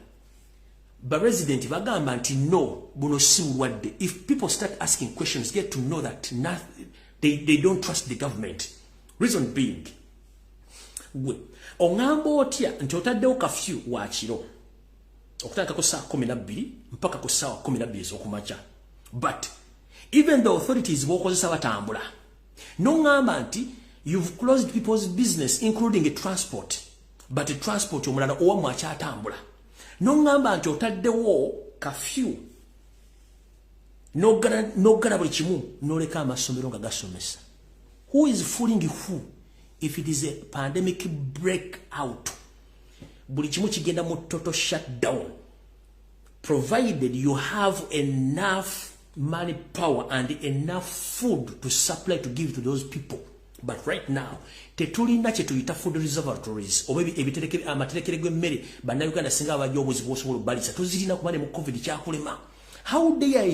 But resident bagamba nti no buno si bulwadde. If people start asking questions get to know that they don't trust the government. Reason being ongambo otya nti otaddewo kafyu wa kiro okutandika ku saa 12 mpaka ku saa 12 ez'okumakya. But even the authorities bokozesa batambula nongamba nti you've closed people's business including transport, but transport omulala owamu akyatambula. Nongamba nti otaddewo kafyu nogala buli kimu noleka amasomero nga gasomesa. Who is fooling who? If it is a pandemic breakout buli kimu kigenda mu total shutdown provided you have enough money power and enough food to supply to give to those people. But right now tetulina kye tuyita food reservoirs oba amaterekere gw'emmere bannayuganda singa abajja obuzibu osobola obalisa tuzirina kubane mu COVID kyakulema. How dare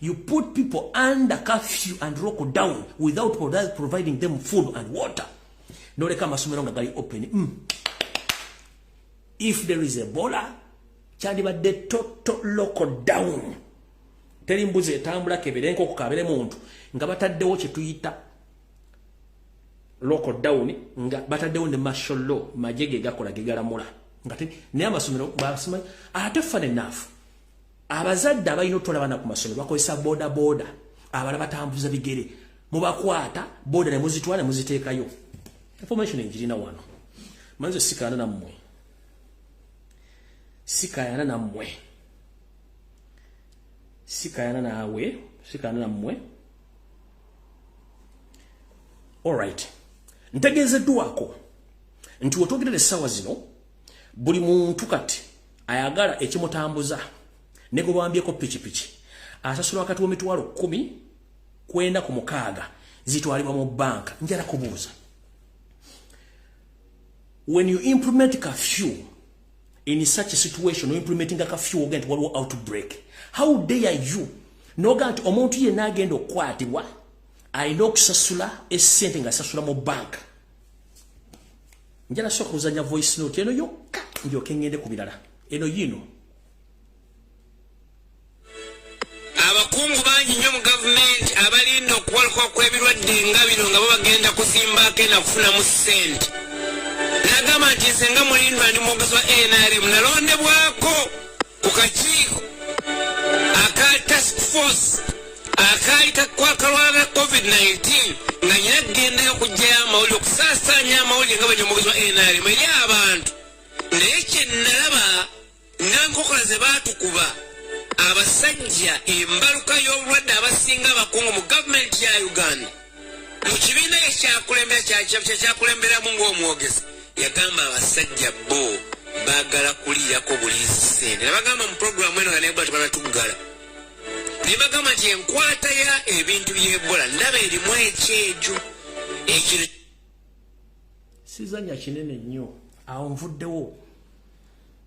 you put people under curfew and lockdown without providing them food and water. Noleka amasomero nga gali open. If there is Ebola kyandibadde total lockdown. Teri mbuzi etambula keberenko kukabere muntu nga bataddewo kye tuyita lockdown nga bataddewo ne martial law majege gakola gegalamula ngati ne amasomero basima ate fane nafu abazadde abalina otola bana ku masomero bakozesa boda abala batambuza bigere mubakwata boda ne muzitwala muziteekayo. Information enjirina wano manze sikana nammwe sikayana nammwe. Alright, ntegeezeddwako nti wetwogerera essaawa zino buli muntu kati ayagala ekimutambuza ne gwe bambyeko pikipiki asasula wakati w'emitwalo 10 kwenda ku 6 zitwalibwa mu banka. Njala kubuuza, when you implement curfew in such a situation, implementing a curfew against waliwo outbreak, how dare you noga nti omuntu yenna agenda okukwatibwa alina okusasula essente nga asasula mu banka njala soko kuzanya voice note eno yokka ndio kengende kubirala eno yino abakungu bangi nnyo mu gavumenti abalinda okuwaluka kw'ebirwadde nga bino nga bagenda kusimbako na kufunamu ssente n'agamba nti senga mulindwa ndi mwogezi wa NRM nalondebwako ku kakiiko aka task force akaali kakwakalwana COVID-19 nga nyina kugendayo okuggyayo amawulire okusaasaanya amawulire nga bali omwogezi wa NRM eri abantu naye kye nalaba nankokola ze baatukuba abasajja embaluka y'obulwadde abasinga abakungu mu gavumenti ya Uganda mu kibiina ekyakulemberamu ng'omwogezi yagamba abasajja bo baagala kuliyako buliizi ssente nebagamba mu puroguramu eno nga nebula tebanatuggala nebagamba nti enkwata ya ebintu by'Ebola ndaba erimu ekyejo ekiro sizanya kinene nnyo awo nvuddewo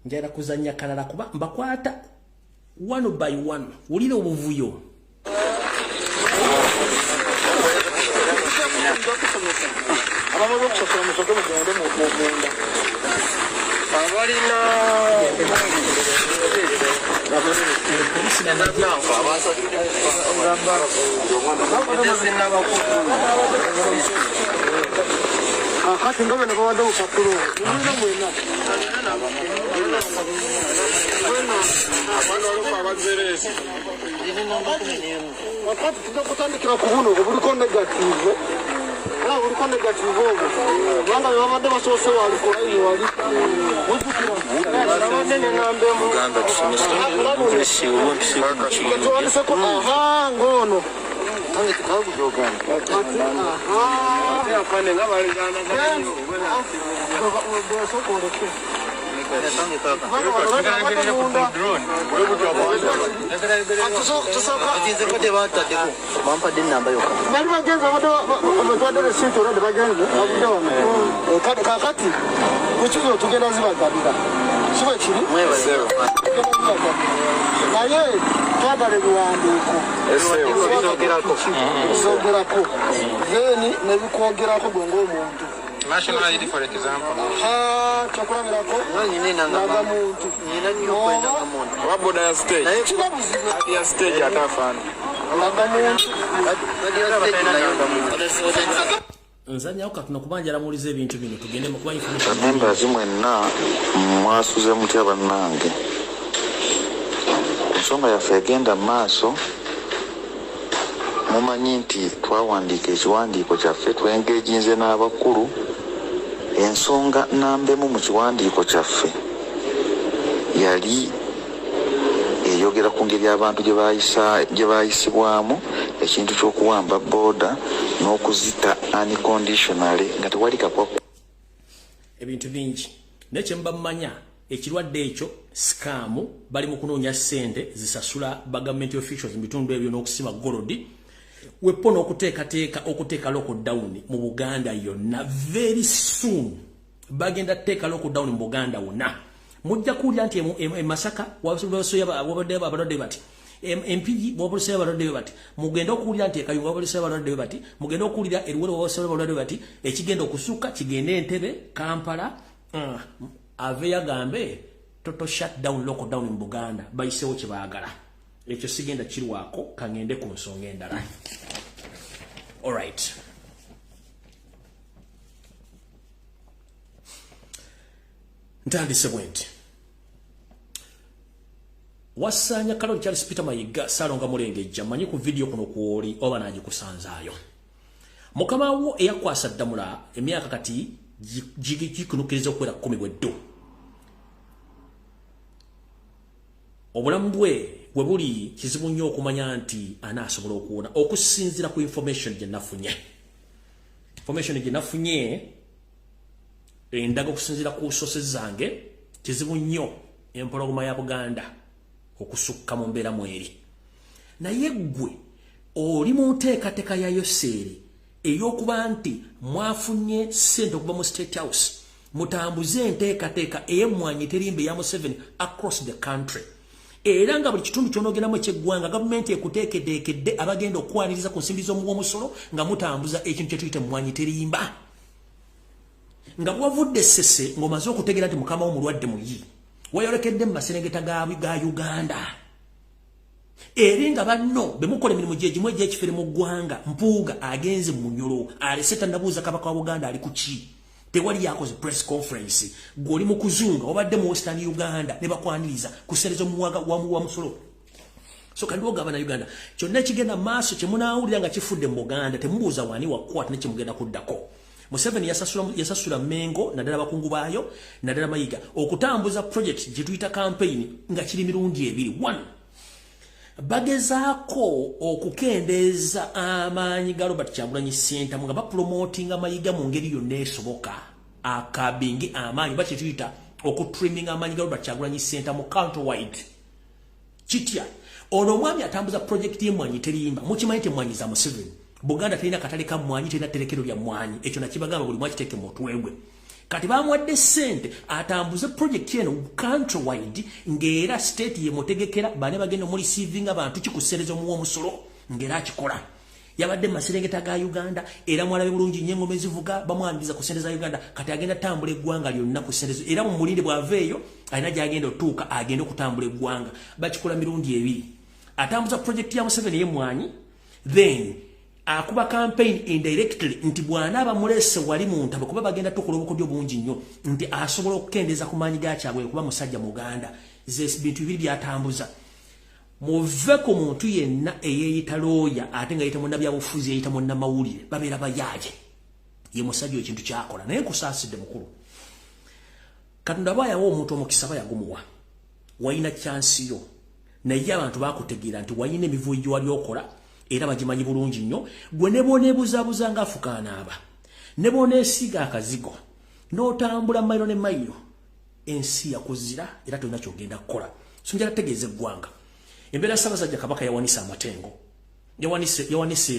njala kuzanya kalala kuba mbakwata one by one wulira obuvuyo akati ngobe nabawadde obupapula mulina mwena akati tujja kutandikira ku buno obuliko negative buliko negative obwo kubanga bebabadde basoose walikolaini wali wuzukira nenambemu tuwandiseko aha ngono kakati kukizo tugenda zibagabira kiba kiri naye twagala ebiwandiiko zogerako theni nebikwogerako gwe ng'omuntu National ID for example. Chakurabirako naga muntu Waboda ya stage. Ya stage atafana. naga muntu nzanya oka tunakubanja lamulize ebintu bino tugende mu kuba information member zimwenna mwasuze mutya bannange ensonga yaffe egenda maaso mumanyi nti twawandiika ekiwandiiko kyaffe twengejinze n'abakulu ensonga nambemu mu kiwandiiko kyaffe yali eyogera ku ngeri abantu gye bayisibwamu ekintu ky'okuwamba booda n'okuzita unconditionally nga tewali kakwa ebintu bingi nekye mbamanya ekirwadde ekyo scam bali mu kunoonya ssente zisasula ba government officials mu bitundu ebyo n'okusima golodi weapon okuteeka lockdown mu Buganda yonna very soon bagenda teeka lockdown mu Buganda wonna mujja kulya nti Masaka wabadde abalwadde bati MPG wabuliseba abalwadde bati mugenda okulya nti Kayunga wabuliseba abalwadde bati mugenda okulira eruwero wabuliseba abalwadde bati ekigenda okusuka kigende Entebbe Kampala ave yagambe total shutdown lockdown mu Buganda bayisewo kye baagala ekyo sigenda kirwako kangende ku nsonga endala. All right. Ntandise bwenti. Wasanya kalo Charles Peter Mayiga salonga mulengejja manyi ku video kuno kuoli oba naji kusanzaayo. Mukama wo eyakwasa ddamula emyaka kati gikunukiriza okwera 10 bweddo. Obulamu bwe buli kizibu nnyo okumanya nti anaasobola okuwona okusinzira ku information gye nafunye. Information gye nafunye endaga okusinzira ku sources zange kizibu nnyo empologoma ya Buganda okusukka mu mbeera mweri. Naye ggwe oli mu nteekateeka ya yoseeri ey'okuba nti mwafunye ssente okuva mu State House mutambuze enteekateeka ey'emmwanyi terimbe ya Museveni across the country. Era nga buli kitundu ky'onoogendamu ekyeggwanga gavumenti ekuteekeddeekedde abagenda okwaniriza ku nsimbi z'omusolo nga mutambuza ekintu kye tuyita emmwanyi terimba. nga bwavudde sese ngomaze okutegera nti mukama omulwadde muyi wayolekedde mu maserengeta ga Uganda eri nga banno bemukola emirimu gyegimu egyekifere mu ggwanga mpuuga agenze mu Munyoro alese tannabuuza kabaka wa Buganda ali kuki tewali yakoze press conference goli mu kuzunga obadde mu Western Uganda ne bakwaniriza kuserezo muwaga wa musolo so kandi ogaba na Uganda kyonna kigenda maaso kyemunaawulira nga kifudde mu Buganda temubuuza wani wakwata ne kimugenda kuddako Museveni yasasula Mengo naddala bakungu baayo naddala Mayiga okutambuza project gye tuyita campaign nga kiri mirundi ebiri 1 bagezaako okukendeeza amaanyi ga Robert Kyagulanyi Ssentamu nga bapromotinga Mayiga mu ngeri yonna esoboka akabingi amaanyi bakituyita okutrimming amaanyi ga Robert Kyagulanyi Ssentamu countrywide kitya ono omwami atambuza project y'emmwanyi terimba mukimanyi temmwanyi za Museveni Buganda terina katale ka mmwanyi terina terekero lya mmwanyi ekyo nakibagamba buli mwakiteeke mu mutwegwe kati bamuwadde ssente atambuze project eno countrywide ng'era state ye mutegekera bane bagenda mu receiving abantu kikuserezo mu omusolo ng'era akikola yabadde maserengeta ga Uganda era mwalabe bulungi nyengome zivuga bamwandiza kusereza Uganda kati agenda tambula eggwanga lyonna kuserezo era mu mulinde bwaveeyo alina gyagenda otuuka agenda okutambula eggwanga bakikola mirundi ebiri atambuza project ya Museveni y'emmwanyi then akuba campaign indirectly nti bwana abamulese wali muntu abakuba bagenda tukola obukodyo bungi nnyo nti asobola okukendeza ku maanyi ga Kyagwe kuba musajja mu Uganda bintu bibiri byatambuza muve ku muntu yenna eyeyita looya ate nga yita munnabyabufuzi yeyita munnamawulire babeera bayaaje ye musajja ekintu kyakola naye nkusaasidde mukulu Katonda baayawa omuntu omukisa bayagumuwa wayina kyansiyo naye abantu bakutegeera nti wayina emivuyo gye wali okola era bagimanyi bulungi nnyo gwe ne boneebuzaabuza ng'afukaanaaba ne boneesiga akazigo n'otambula mayiro ne mayiro ensi yakuzira era tolina kyogenda kukola so njala tegeeza eggwanga embeera Ssaabasajja Kabaka yawanise amatengo yawanise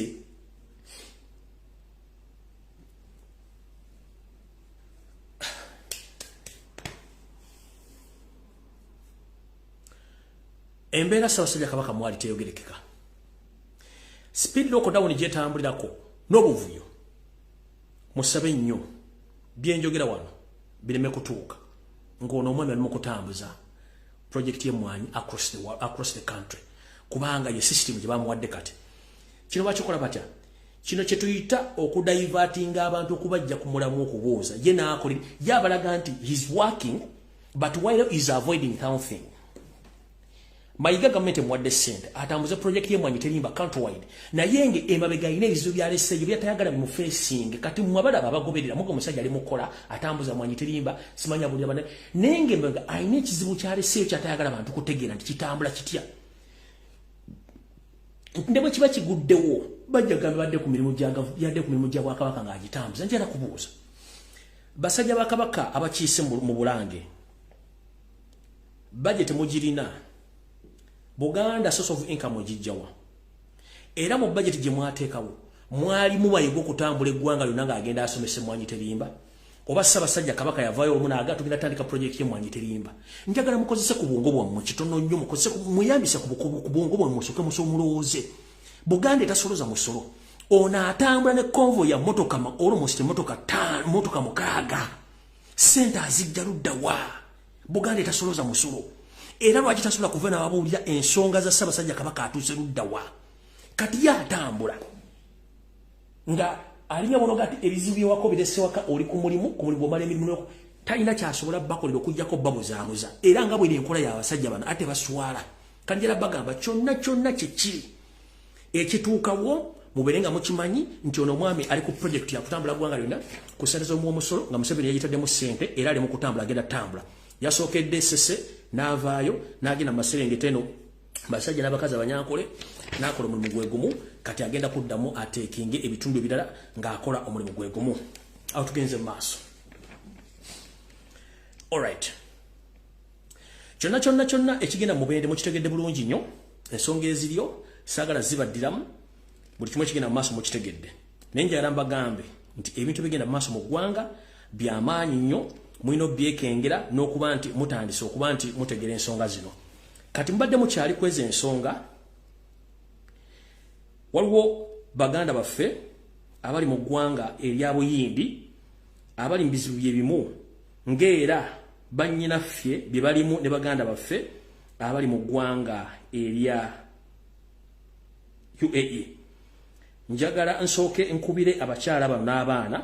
embeera Ssaabasajja Kabaka mwali teyogerekeka speed lockdown gyetambulirako n'obuvuyo musabe nnyo byenjogera wano bireme kutuuka ng'ono omwami ali mu kutambuza project y'emmwanyi across the country kubanga ye system gye bamuwadde kati kino bakikola batya kino kye tuyita okudivertinga abantu okubajja ku mulamu okubuuza ye n'akolera ye abalaga nti he's working but while is avoiding something Mayiga gavumenti emuwadde ssente atambuze project y'emmwanyi terimba countrywide naye nge emabega ayina ebizibu byaleseeyo byatayagala bimufeesinge kati mwabalaba abagoberera mugo omusajja ali mukola atambuza mmwanyi terimba simanya buli abana naye nge emabega ayina ekizibu kyaleseeyo kyatayagala abantu kutegeera nti kitambula kitya nde bwe kiba kiguddewo bajja gambe badde ku mirimu gya Bwakabaka ng'agitambuza njala kubuuza basajja ba Kabaka abakiise mu Bulange budget mugirina Buganda source of income ojijjawa era mu budget gye mwateekawo mwali mubayiga okutambula eggwanga lyonna ng'agenda asomesa emmwanyi terimba oba Ssaabasajja Kabaka yavaayo olumu n'aga tugenda tandika project y'emmwanyi terimba njagala mukozese ku bwongo bwammwe kitono nnyo mukozese muyambise ku bwongo bwammwe musooke mulowooze Buganda etasoloza musolo ono atambula ne convoy ya motoka almost motoka 6 ssente azijja luddawa Buganda etasoloza musolo era lwaki tasobola kuva n'ababuulira ensonga za Ssaabasajja Kabaka atuuse luddawa kati yatambula nga alinya bono gati ebizibu byewako biresewaka oli ku mulimu omala emirimu talina kyasobola bakolera okugjako babuzaabuza era nga bweri enkola y'abasajja bano ate baswala kandi era bagamba kyonna kyekiri ekituukawo mubeere nga mukimanyi nti ono omwami ali ku project yakutambula ggwanga lyonna kusereza omusolo nga Museveni yayitaddemu ssente era ali mu kutambula agenda tambula yasookedde sese n'avaayo n'agenda mu maserengeta eno basajja n'abakazi abanyankole n'akola omulimu gwe gumu kati agenda kuddamu ateekinge ebitundu ebirala ng'akola omulimu gwe gumu awo tugenze mu maaso alright kyonna ekigenda mu bende mukitegedde bulungi nnyo ensonga eziryo saagala zibaddiramu buli kimu ekigenda mu maaso mukitegedde naye njagala mbagambe nti ebintu bigenda mu maaso mu ggwanga by'amaanyi nnyo mulina obyekengera n'okuba nti mutandise okuba nti mutegera ensonga zino kati mbadde mukyali kweza ensonga waliwo baganda baffe abali mu ggwanga erya Buyindi abali mbizibu byebimu ngera bannyinaffe bye balimu ne baganda baffe abali mu ggwanga erya UAE. Njagala nsooke nkubire abakyala bano n'abaana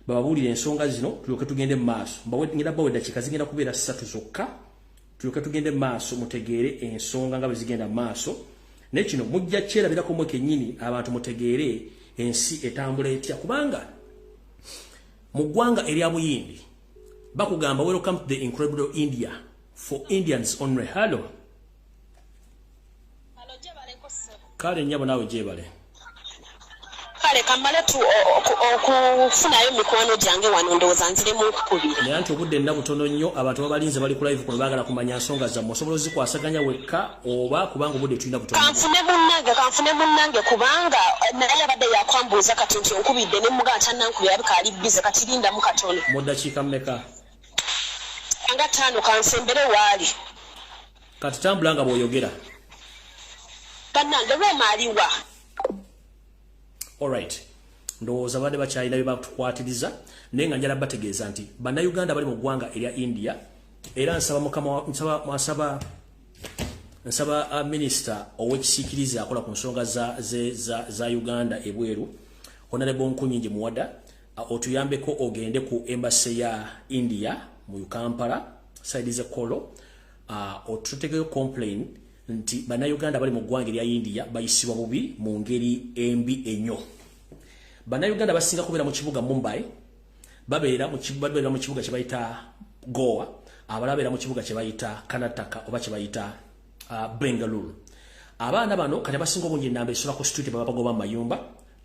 bababuulire ensonga zino tulyoke tugende mu maaso. Ngenda bawe dakika zigenda kubeera 3 zokka tulyoke tugende mu maaso mutegeere ensonga nga bwe zigenda mu maaso. Ne kino mujja kyerabirako mwe kennyini abantu mutegeere ensi etambula etya kubanga mu ggwanga erya Buyindi bakugamba welcome to the incredible India for Indians only. Hello kale nyabo nawe jebale kale kamale tu okufunayo mikono gyange wano ndowooza nzire mu nkubiri naye nti obudde nnabutono nnyo abantu babalinze bali ku live kuno baagala kumanya nsonga zammwe osobola ozikwasaganya wekka oba kubanga obudde tulina butono kanfune munnange kubanga naye abadde yakwambuuza kati nti onkubidde ne muga ntannankubi yabika ali bize kati lindamu katono mu ddakiika mmeka nga 5 kansembere waali kati tambula nga bw'oyogera bannange lwemaaliwa. Alright. Ndowooza badde bakyalina bye batukwatiriza naye nga njala bategeeza nti bannayuganda bali mu ggwanga erya India era nsaba minisita ow'ekisiikirize akola ku nsonga za Uganda ebweru Honorable Nkunyingi Muwada otuyambeko ogende ku embassy ya India mu Kampala side ze Kolo otutegeyo complain nti bannayuganda bali mu ggwanga erya India bayisibwa bubi mu ngeri embi ennyo. Bannayuganda basinga kubeera mu kibuga Mumbai babeera mu kibuga kye bayita Goa abalala babeera mu kibuga kye bayita Karnataka oba kye bayita Bengaluru. Abaana bano kati basinga obungi nnamba esola ku street baba bagoba mayumba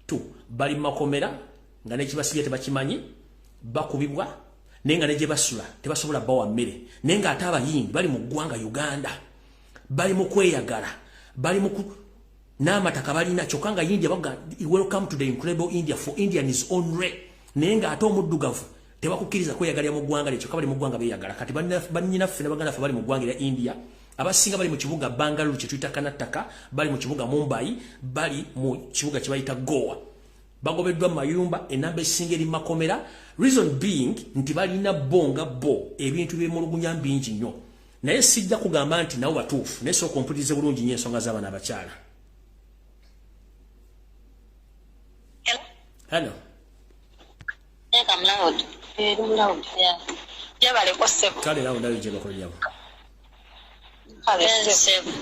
tu bali makomera nga nekibasibye tebakimanyi bakubibwa nenga neje basula tebasobola bawa mmere nenga ate abayindi bali mu ggwanga Uganda bali mu kweyagala bali mu n'amataka balina kyokka nga India baga welcome to the incredible India for Indian is only nenga ate omuddugavu tebakukkiriza kweyagalira mu ggwanga lye kyokka bali mu ggwanga beeyagala kati bannyinaffe ne baganda ffe bali mu ggwanga lya India abasinga bali mu kibuga Bangalore kye tuyita Karnataka bali mu kibuga Mumbai bali mu kibuga kye bayita Goa bagobeddwa mayumba enamba esinga eri makomera reason being nti balina bonga bo ebintu byemulugunya bingi nnyo naye sijja kugamba nti nabo batuufu naye sooka ompulirize bulungi nnyo ensonga z'abaana abakyala. Hello. I'm loud. I'm loud. Yeah. Kale nawe ndayo gye bakolerawo.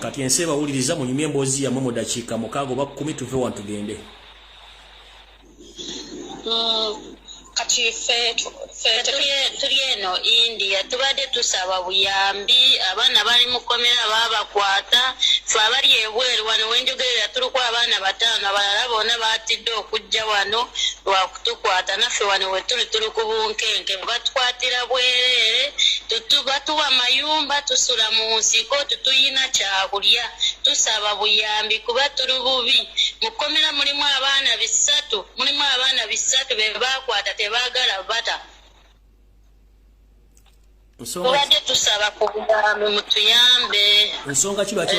Kati ensi bawuliriza munyumye emboozi yammwe mu dakiika mukaaga oba 10 tuve wano tugende. Kati ffe tuli eno India tubadde tusaba buyambi abaana bali mukomera babakwata ffe abali ebweru wano wenjogerera tuliko abaana 5 abalala bonna batidde okujja wano lwakutukwata naffe wano wetuli tuli ku bunkenke batukwatira bwereere batuwa mayumba tusula mu nsiko tutuyina kyakulya tusaba buyambi kuba tuli bubi mukomera mulimu abaana 3 be bakwata tebaagala bata tubadde tusaba kubuyambi mutuyambe. Ensonga ki lwaki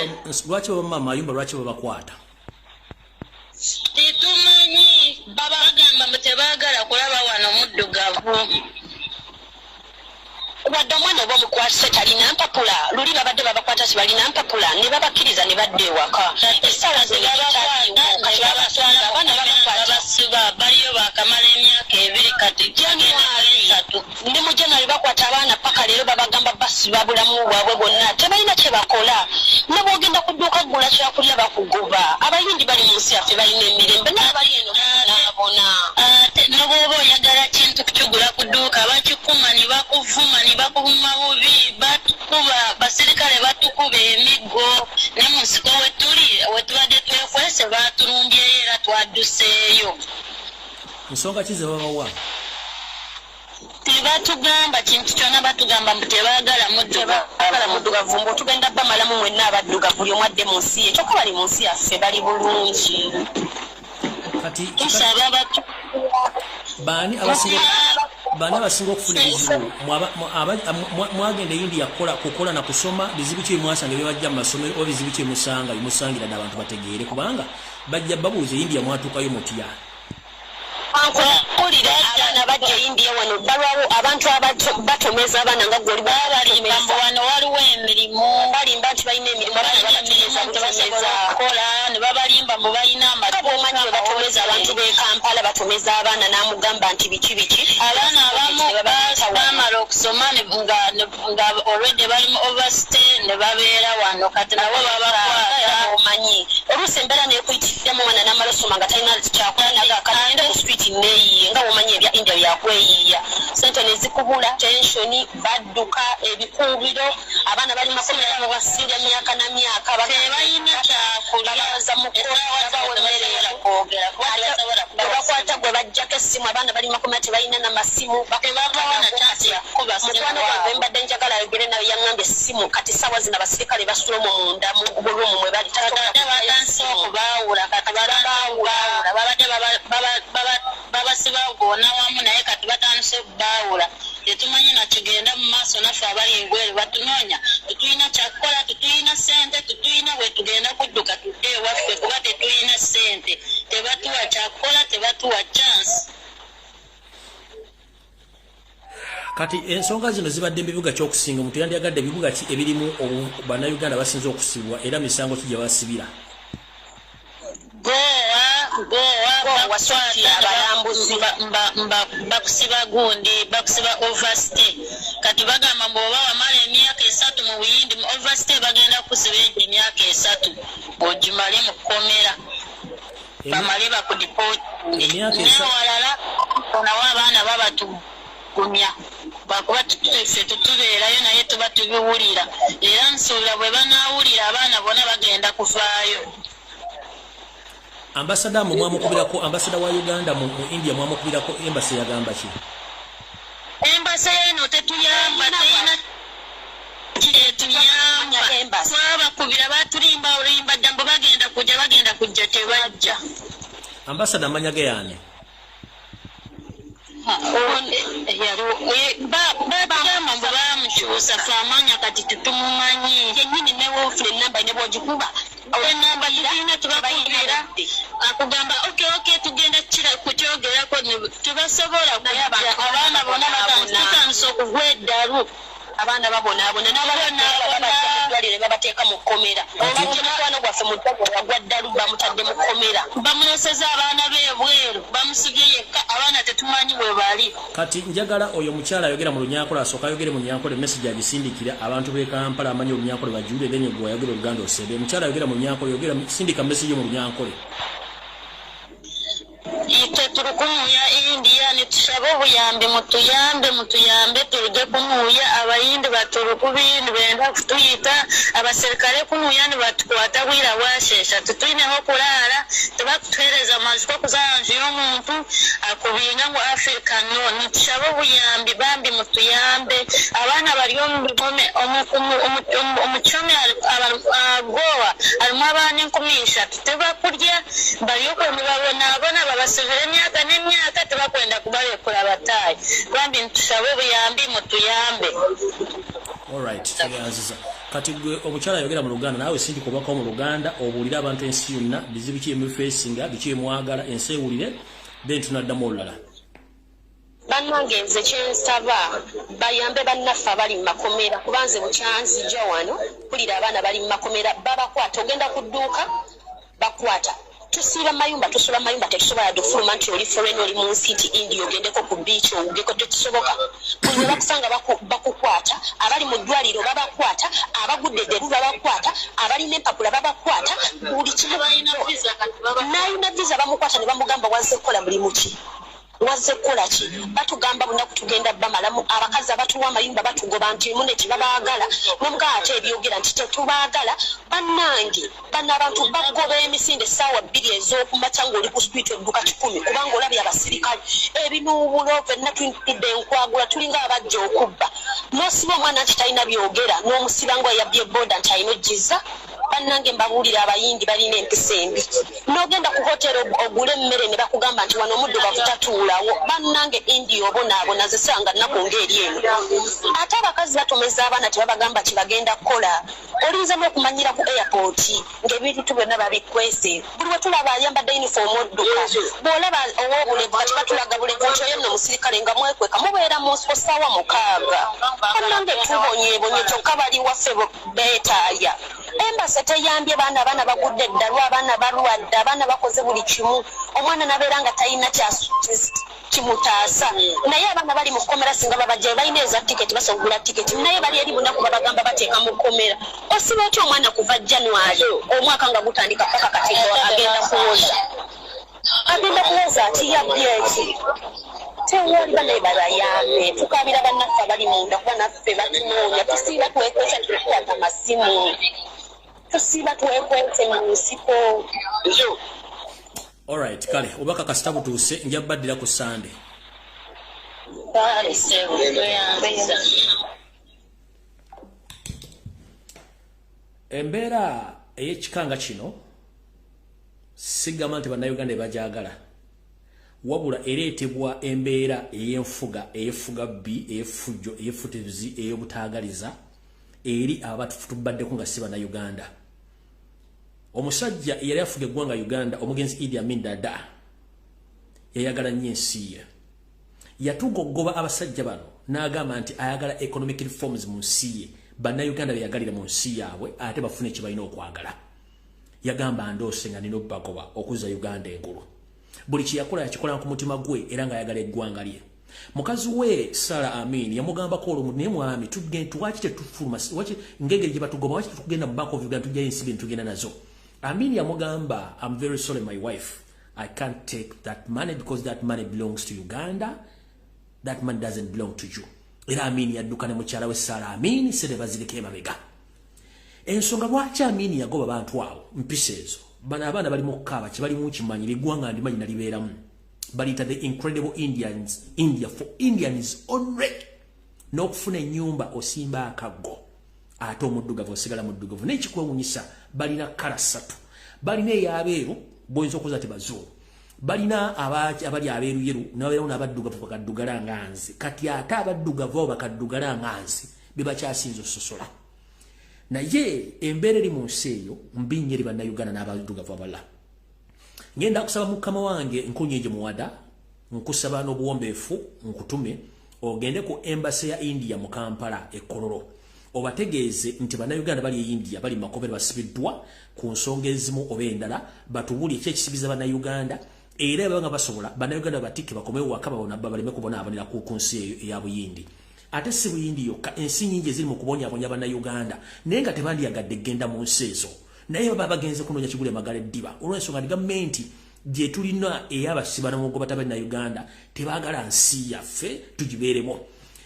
baba mayumba lwaki babakwata? Titumanyi babagamba mutebaagala kulaba wano muddugavu wadde omwana oba omukwatise talina mpapula luli babadde babakwata sibalina mpapula ne babakkiriza ne badde ewaka essaawa zebabasiba baliyo bakamala emyaka 2 kati ndi mu January bakwata abaana paka leero babagamba basiba bulamu bwabwe bwonna tebalina kye bakola ne bwogenda ku dduuka gula kyakulya bakugoba abayindi bali mu nsi yaffe balina emirembe n'abali eno naabona nobwoba oyagala kintu kukigula ku dduuka bakikuma ne bakuvuma ne bakuvuma bubi batukuba basirikale batukuba emiggo ne mu nsiko wetubadde twekwese batulumbyeyo era twadduseeyo. Nsonga ki ze babawa? Tebatugamba kintu kyonna batugamba mbu tebaagala muddugavu mbu tugenda bamalamu mwenna abaddugavu buli omu adde mu nsi ye kyokka bali mu nsi yaffe bali bulungi. Tusaba baani abasinga okufuna ebizibu mwagenda India kukola na kusoma bizibu ki mwasanga byebajja mu masomero oba bizibu ki bimusangira n'abantu bategeere kubanga bajja babuuza India mwatuukayo mutya? kampulira abaana bajja India wano balwawo abantu batomeza abaana nga goli babalimba wano waliwo emirimu balimba nti balina emirimu batomeza kola ne babalimba mu balina amatomanya batomeza abantu be Kampala batomeza abaana namugamba nti biki abaana abamu bamala okusoma nga already bali mu overstay ne babeera wano kati nabo babakwata omanyi oluusi embeera nekuyitiramu mwana namala osoma nga talina kyakola naga kalenda ku street neeyiye nga womanyi ebya India byakweyiya sente nezikubula tensioni badduka ebikuubiro abaana bali makomera mu basirya myaka na myaka balina kyakulaza mu bakwata gwe bajjako essimu abaana bali makomera tebalina n'amasimu mukwano gwange mbadde njagala ayogere nayo yaŋŋambye essimu kati sawa zina abasirikale basula munda mu bulumu mwe bali batanse okubaawula kati babaawula babadde babasibawo gonna wamu naye kati batandise okubaawula tetumanyi nakigenda mu maaso naffe abali engwere batunoonya tetulina kyakukola tetulina sente tetulina bwe tugenda kudduka tudde ewaffe kuba tetulina sente tebatuwa kyakukola tebatuwa chance. Kati ensonga zino zibadde ebibuga ky'okusinga omuntu yandiyagadde ebibuga ki ebirimu bannayuganda basinze okusibwa era misango ki gye basibira? Goa waswati abalambuzi bakusiba gundi bakusiba overstay kati bagamba bw'oba wamala emyaka 3 mu buyindi mu overstay bagenda kusiba emyaka 3 ogimale mu kkomera bamale bakudipoti newalala nawo abaana babatugumya bakuba ffe tutubeerayo naye tuba tubiwulira era nsuubira bwe banaawulira abaana bonna bagenda kuvaayo. Ambassador mu mwamukubirako ambassador wa Uganda mu India mwamukubirako embassy yagamba ki? Embassy eno tetuyamba teyina tuyamba twabakubira batulimba olimba ddambo bagenda kujja tebajja. Ambassador amanyage yaani? Bagamba mbu bamukyusa fe amanya kati tetumumanyi yennyini newoofula enamba ne bwogikuba enamba tulina tubakubira akugamba okay tugenda kukyogerako tebasobola kuyaba abaana bonna batandise okugwa eddalu abaana babonaabona n'ababalire babateeka mu kkomera omukwano gwaffe muddago wagwa ddalu bamutadde mu kkomera bamunoseza abaana beebweru bamusibye yekka abaana tetumanyi bwe bali. Kati njagala oyo mukyala ayogera mu Lunyankole asooka ayogere mu Lunyankole message agisindikira abantu b'e Kampala amanyi Olunyankole bajjule then gwe ayogera Oluganda osebe mukyala ayogera mu Lunyankole yogera sindika message mu Lunyankole. Ite turukumuya India nitusaba obuyambi mutuyambe tuluge kumuya abayindi baturukubindi benda kutuyita abaserikale kumuya ni batukwata bwira bwashesha tutwineho kulala tebakutwereza amaziko kuzanju y'omuntu akubinga ngo Africa no nitusaba obuyambi bambi mutuyambe abaana bali omubikome omukyome agowa alimu abaana 13 tebakulya bali okwemibabona abana babasibira emyaka n'emyaka tebakwenda kubalekula batayi bambi ntusabe obuyambi mutuyambe. Alright, kati gwe omukyala ayogera mu Luganda naawe sindika obubaka mu Luganda obuulire abantu ensi yonna bizibu ki emufacinga biki emwagala ensi ewulire then tunaddamu olulala. Bannange nze kyensaba bayambe bannaffe abali mu makomera kubanze bukyanzija wano kulira abaana bali mu makomera babakwata ogenda ku dduuka bakwata tusiba mayumba tusula mayumba tetusobola dufuluma nti oli foreign oli mu nsi India ogendeko ku beach owugeko tekisoboka bwe bakusanga bakukwata abali mu ddwaliro babakwata abagudde dderu babakwata abalina empapula babakwata buli kimu nalina visa bamukwata ne bamugamba wazze kukola mulimu ki wazze kukola ki batugamba bunaku tugenda bamalamu abakazi abatuwa amayumba batugoba nti mune kibabaagala nomuga ate ebyogera nti tetubaagala bannange bana abantu bagoba emisinde essaawa 2 ez'okumakya ng'oli ku street edduka 10 kubanga olabye abasirikale ebinuubulo fenna tudde enkwagula tulinga abajja okubba n'osiba omwana nti talina byogera n'omusiba ngo yabbye boda nti alina ojjiza bannange mbabuulira abayindi balina empisa embi n'ogenda ku hotero ogule emmere ne bakugamba nti wano omuddugavu tatuulawo bannange India obonaabona zisanga nnaku ng'eri eno ate abakazi batomeza abaana tebabagamba kibagenda kukola olinza n'okumanyira ku airport ng'ebintu byonna babikwese buli we tulaba ayambadde uniform odduka bw'olaba ow'obulevu kati batulaga bulevu nti oyo nno musirikale nga mwekweka mubeera mu ssaawa 6 bannange tubonyeebonye kyokka bali waffe beetaaya embase teyambye abaana bagudde eddalu abaana balwadde abaana bakoze buli kimu omwana nabeera nga talina kimutaasa naye abaana bali mu kkomera singa babajja balina eza tiketi basogula tiketi naye bali eri bunaku babagamba bateeka mu kkomera osiba otya omwana kuva January omwaka nga gutandika paka kati agenda kuwoza ati yabyeki tewoli banaye babayambe tukabira bannaffe abali munda kuba naffe batunoonya tusiiba twekwesa tukwata masimu tusiiba twekwese mu nsiko. Alright, kale obaka kasita butuuse nja baddira ku Sunday. Embeera ey'ekikanga kino sigamba nti bannayuganda bajagala wabula ereetebwa embeera ey'enfuga eyefuga bbi eyefujjo eyefutizi ey'obutaagaliza eri abatubaddeko nga si bannayuganda. Omusajja yali afuga eggwanga Uganda omugenzi Idi Amin Dada yayagala nnyo ensi ye yatugogoba abasajja bano n'agamba nti ayagala economic reforms mu nsi ye bannayuganda beyagalira mu nsi yaabwe ate bafune kye balina okwagala. Yagamba ndoose nga nina obbagoba okuzza Uganda engulu buli kye yakola yakikola ku mutima gwe era nga ayagala eggwanga lye. Mukazi we Sara Amin yamugambako olwo naye mwami tuwaki tetufuluma ngengeri gye batugoma waki tetugenda mu Bank of Uganda tujjayo ensi bye tugenda nazo. Amin yamugamba, I'm very sorry my wife, I can't take that money because that money belongs to Uganda. That money doesn't belong to you. Era Amin yadduka ne mukyala we Sara Amin sede bazirike emabega. Ensonga lwaki Amin yagoba bantu abo mpisa ezo bano abaana bali mu kkaaba kye bali mu kimanyira eggwanga ndimanyi nalibeeramu baliyita the incredible Indians, India for Indians only. N'okufuna ennyumba osimba akaggo ate omuddugavu osigala muddugavu n'ekikwewunyisa balina kkala 3 balina ey'abeeru boyinza okuza ti bazuulu balina abali abeeruyeru n'abeerawo n'abaddugavu bakaddugala nga nze kati ate abaddugavu abo bakaddugala nga nze be bakyasinza ososola. Naye embeera eri mu nsi eyo mbi nnyo eri bannayuganda n'abaddugavu abalala. Ngenda kusaba mukama wange nkunyeje muwada nkusaba n'obuwombeefu nkutume ogende ku embassy ya India mu Kampala ekololo obategeeze nti bannayuganda bali e India bali makobere basibiddwa ku nsonga ezimu oba endala batubuli ekisibiza bannayuganda era banga basobola bannayuganda batike bakomewo wakababona baleme kubonaabonera ku nsi eya Buyindi. Ate si Buyindi yokka ensi nyingi eziri mu kubonyabonya bannayuganda naye nga tebandiyagadde genda mu nsi ezo naye baba bagenze kunoonya kigule magala eddiba olw'ensonga ndi gavumenti gye tulina ey'abasibana mu gobata bannayuganda tebaagala nsi yaffe tugibeeremu.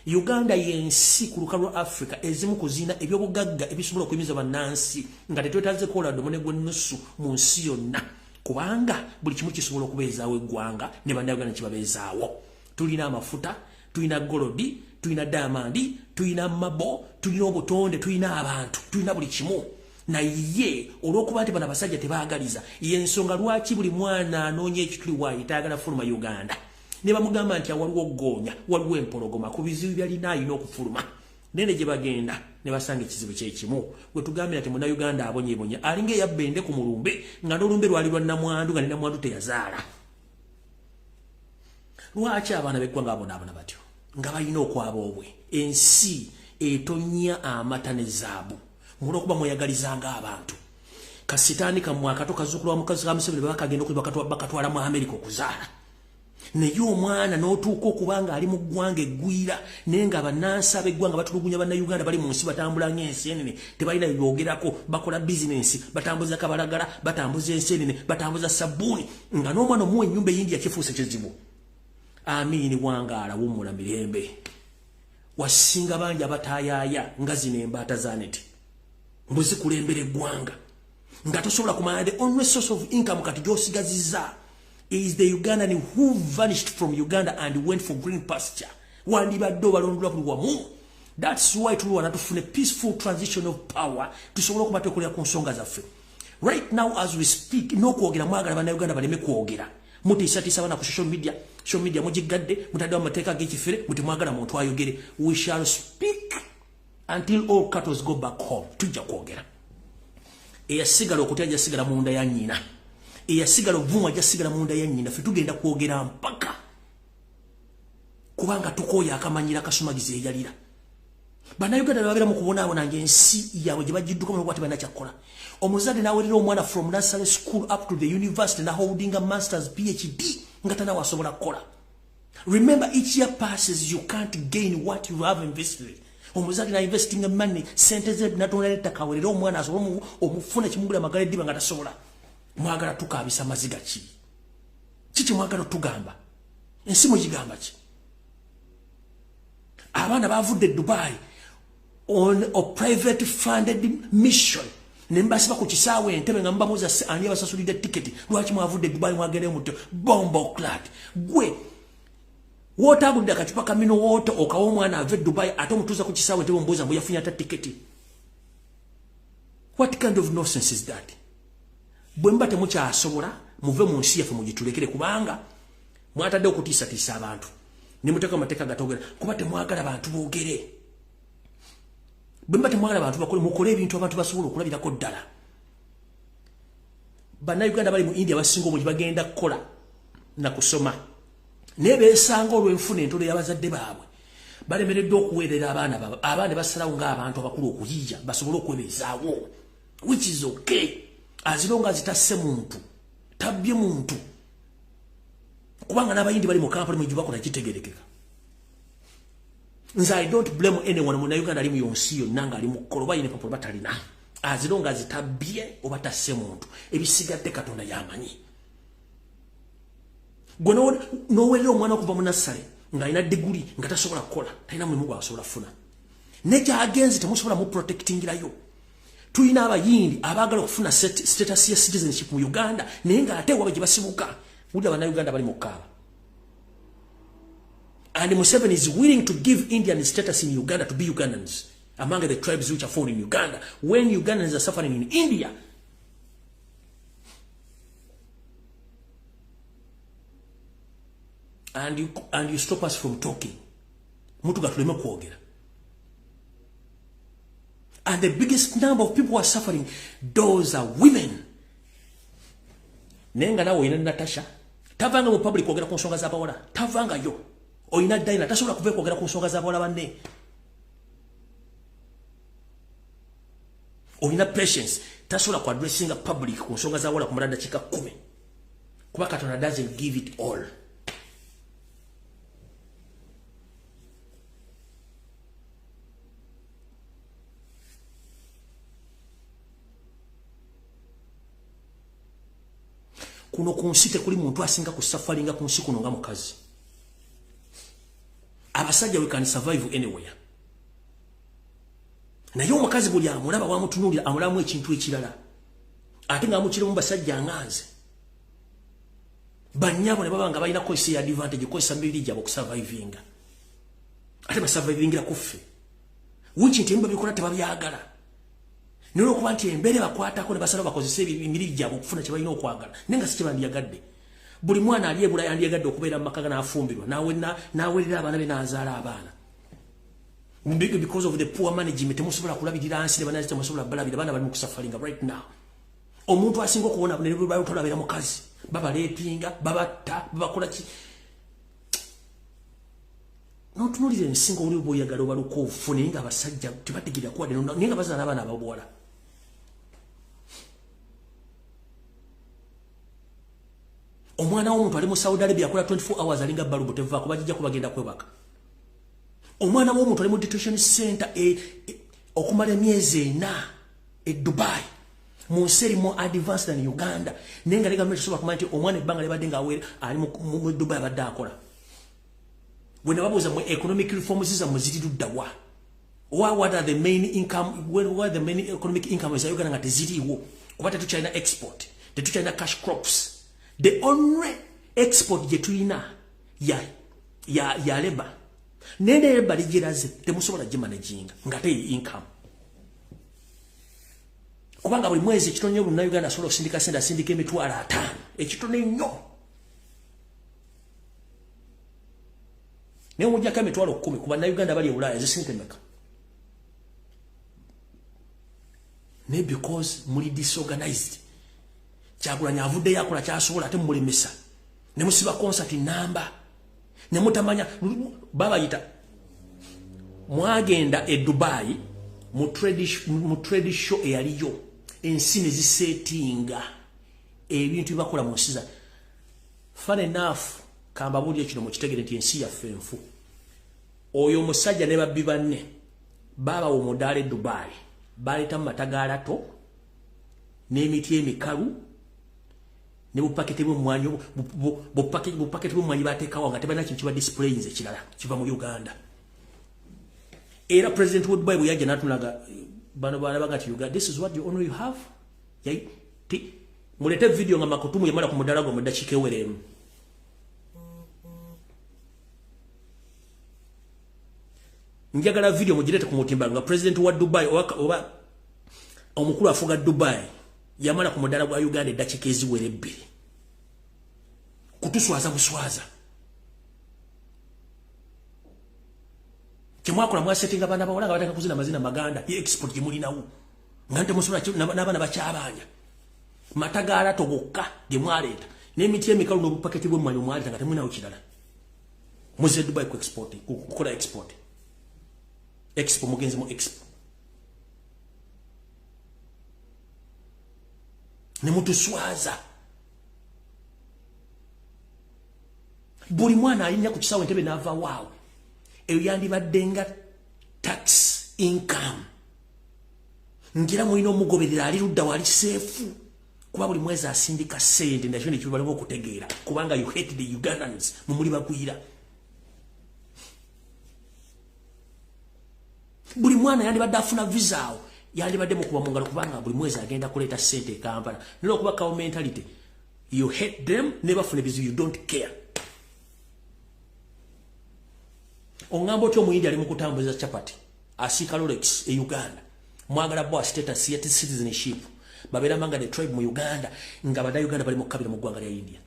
Uganda yensi ku lukalu lwa Africa ezimu kuzina ebyobugagga ebisobola okuyimiza bannansi nga tetwetaze kola domone gwennusu mu nsi yonna kubanga buli kimu kisobola okubeezaawo eggwanga ne bannayuganda kibabeezaawo. Tulina amafuta, tulina golodi, tulina diamandi, tulina mabo, tulina obutonde, tulina abantu, tulina buli kimu. Naye olw'okuba nti bano abasajja tebaagaliza y'ensonga lwaki buli mwana anoonya ekituli waayitaagala fuluma Uganda. Ne bamugamba nti waliwo oggoonya waliwo empologoma ku bizibu byalina alina okufuluma nene gye bagenda ne basanga ekizibu kyekimu bwe tugambira nti munnayuganda abonyeebonya alinga eyabbende ku mulumbe nga n'olumbe lwali lwa nnamwandu nga ne nnamwandu teyazaala. Lwaki abaana b'eggwanga abonaabona batyo nga balina okwaba obwe ensi etonnya amata ne zaabu mulwokuba mweyagalizanga abantu kasitaani kammwe akato kazuukulu wa mukazi ka Museveni bakagenda bakatwala mu Amerika okuzaala naye omwana n'otuuka okubanga ali mu ggwanga eggwira naye nga bannansi ab'eggwanga batulugunya bannayuganda bali mu nsi batambula ng'ensenene tebalina byogerako bakola bizinensi batambuza kabalagala batambuza ensenene batambuza sabbuuni nga n'omwana omuwa ennyumba eyindi yakifuuse kizibu. Amin wangaala wumula mirembe wasinga bangi abataayaaya nga zino embaata zaneti mbuzikulembera eggwanga nga tosobola kumanya the only source of income kati gy'osigazizza is the Ugandan who vanished from Uganda and went for green pasture. Wandibadde balondula buli wamu That's why tulwana tufune peaceful transition of power tusobola okubate okulya ku nsonga zaffe. Right now as we speak, no kwogera mwagala bana Uganda baleme kwogera. Mutisatisa bana ku social media mujigadde mutadde amateeka g'ekifere muti mwagala muntu ayogere. We shall speak until all cattle go back home. Tujja kwogera. Eyasigala okutya sigala munda ya nnyina. Eyasigala ovumwa jasigala munda ya nnyina. Ffe tugenda kwogera mpaka kubanga tukoya akamanyira kasumagize eyalira. Bana Uganda babera mu kubonaabona ngensi yawe gye bagidduka mu kwati bana kyakola. Omuzadde nawerera omwana from nursery school up to the university na holding a master's PhD ngatana wasobola kola. Remember, each year passes, you can't gain what you have invested. Omuzadde na investing money senteze natonaleta kawerera omwana asobola omufuna kimugula magale diba ngatasobola. Mwagala tukabisa maziga ki? Kiki mwagala tugamba? Ensi mugigamba ki? Abana bavudde Dubai on a private funded mission. Nembasiba ku kisaawe Entebbe nga mbamuza ani abasasulidde ticket. Lwaki mwavudde Dubai mwagere muto bombo clad. Gwe wotagudde akacupa kamino woto okawa omwana ave Dubai ate omutuuza ku kisaawe Entebbe mbuuza mbu yafunye ata ticket. What kind of nonsense is that? Bwe mba temukyasobola muve mu nsi yaffe mugitulekere kubanga mwatadde okutiisatiisa abantu. Nimuteeka amateeka gatogera kuba temwagala abantu boogere. Bemba temwagala abantu bakole mukole ebintu abantu basobola okulabirako ddala. Bana Uganda bali mu India basinga obuli bagenda kukola na kusoma. Naye beesanga olw'enfuna entolo y'abazadde baabwe. Balemereddwa okuweerera abaana baabwe. Abaana basalawo ng'abantu abakulu okuyiiya basobole okwebezaawo. Which is okay. As long as zitasse muntu. Tabbye muntu. Kubanga n'abayindi bali mu kampala mwe bakola kitegerekeka. Nze I don't blame anyone mu Uganda ali mu yonsi yonna nga ali mu kkolo bayine papo batalina. As long as tabbye oba tasse muntu. Ebisigadde Katonda yamanyi. Gwe n'owerera omwana okuva mu nasale nga alina diguli nga tasobola kukola talina mulimu gw'asobola kufuna. Ne gy'agenze temusobola mu protectingirayo. Tulina abayindi abaagala okufuna status ya citizenship mu Uganda naye ng'ate wabe gye basibuka. Wulira bana Uganda bali mu kkaaba. And Museveni is willing to give Indian status in Uganda to be Ugandans among the tribes which are found in Uganda when Ugandans are suffering in India. And you stop us from talking. Mutu gatuleme kwogera. And the biggest number of people who are suffering, those are women. Nenga nawe ina Natasha. Tavanga mu public kwogera ku nsonga z'abawala. Tavanga yo. Oyina Daina tasobola kuva kwogera ku nsonga z'abawala banne. Oyina Patience tasobola ku addressinga public ku nsonga z'abawala ku mulanda kika 10. Kuba Katonda doesn't give it all. Kuno kunsite kuli muntu asinga kusafalinga kunsi kuno nga mukazi. Abasajja we can survive anywhere. Naye omukazi buli amulaba wamutunuulira amulamu ekintu ekirala. Ate nga mukire mu basajja anganze. Bannyabo ne baba nga balina kozesa ya advantage kozesa mbiri gyabo okusurvivinga. Ate basurvivingira kuffe. Wiki nti mba bikola tebabyagala. Nero kuba nti embere bakwatako ne basala bakozesa emibiri gyabo okufuna kye balina okwagala. Nenga si kye bandiyagadde. Buli mwana ali ebula yandiyagadde okubeera mu maka n'afumbirwa. N'awerera abaana be n'azaala abaana. Because of the poor management, temusobola kulabirira ansi ne banazi temusobola balabira abaana bali mu kusafalinga right now. Omuntu asinga okuwona ne bwe balabira mukazi. Baba lepinga, babatta, babakola ki. N'otunuulira ensingo oli oba oyagala obaluka ofune nga abasajja tebategeera kuwadde naye nga bazaala abaana ababuwala. Omwana w'omuntu ali mu Saudi Arabia akola 24 hours alinga balubu tevaako bajja kubagenda kwebaka. Omwana w'omuntu ali mu detention center okumala emyezi 4 e Dubai. Mu nsi erimu advanced than Uganda. Nenga lega mmeso soba kumanya nti omwana ebbanga libadde nga awere ali mu Dubai abadde akola. When ababuuza mu economic reforms zammwe zirirudda wa? What are the main income? What are the main economic incomes za Uganda nga teziriiwo? Kuba tetukyalina export, tetukyalina cash crops. The only export gye tulina ya labor. nene bali giraze temusobola gimanaging ngate income kubanga buli mwezi ekitone mu Uganda solo sindika senda sindika emitwalo 5 ekitone nnyo ne mujja ka emitwalo 10 kuba na Uganda bali Ulaya zisintemeka ne because muli disorganized kyagulanya avudde yakola kyasobola ate mulemesa ne musiba concert number ne mutamanya baba yita mwagenda e Dubai mu trade show eyaliyo ensine zisetinga ebintu bibakola mu nsiza fun enough kamba buli ekino mu kitegere nti ensi yaffe nfu oyo musajja ne babbi banne baba wo modale Dubai baleta matagala to n'emiti emikalu ne bupakete bw'omwanyo bupakete bw'omwanyi bateekawo nga tebana kintu kiba displays ekirala kiva mu Uganda era president wa Dubai bwe yajja n'atulaga bano bana bagati Uganda this is what you only have yai ti mulete video nga makutumu yamala ku mudala gwa mudakike weremu njagala video mugirete ku mutimba nga president wa Dubai oba omukulu afuga Dubai yamala ku mudala gwa Uganda dakike eziwere 2 kutuswaza buswaza kimwakola mwasettinga bana bawala bataka kuzina mazina maganda ye export gimulinawo ngante musula n'abana bakyabanya matagala togokka gemwaleta n'emiti emikalu n'obupaketi bw'emmwanyi omwaleta nga temunawo kirala muze Dubai ku export kukola export expo mugenzi mu expo ne mutuswaza buli mwana alinya ku kisawo entebe n'ava waawe eyo yandibaddenga tax income ngira mulina omugoberera ali ludda wali seefu kuba buli mwezi asindika sente nakyo nekibalimu okutegeera kubanga you hate the Ugandans mumuli bagwira buli mwana yandibadde afuna visa awo yandibadde mukuba mu ngalo kubanga buli mwezi agenda kuleeta sente e Kampala nero okuba kawo mentality you hate them never fune bizibu you don't care ongambo tyo muyindi ali mukutambuza chapati asika Rolex e Uganda mwagala bo status ya citizenship babera manga the tribe mu Uganda nga bada Uganda bali mukabira mu gwanga lya India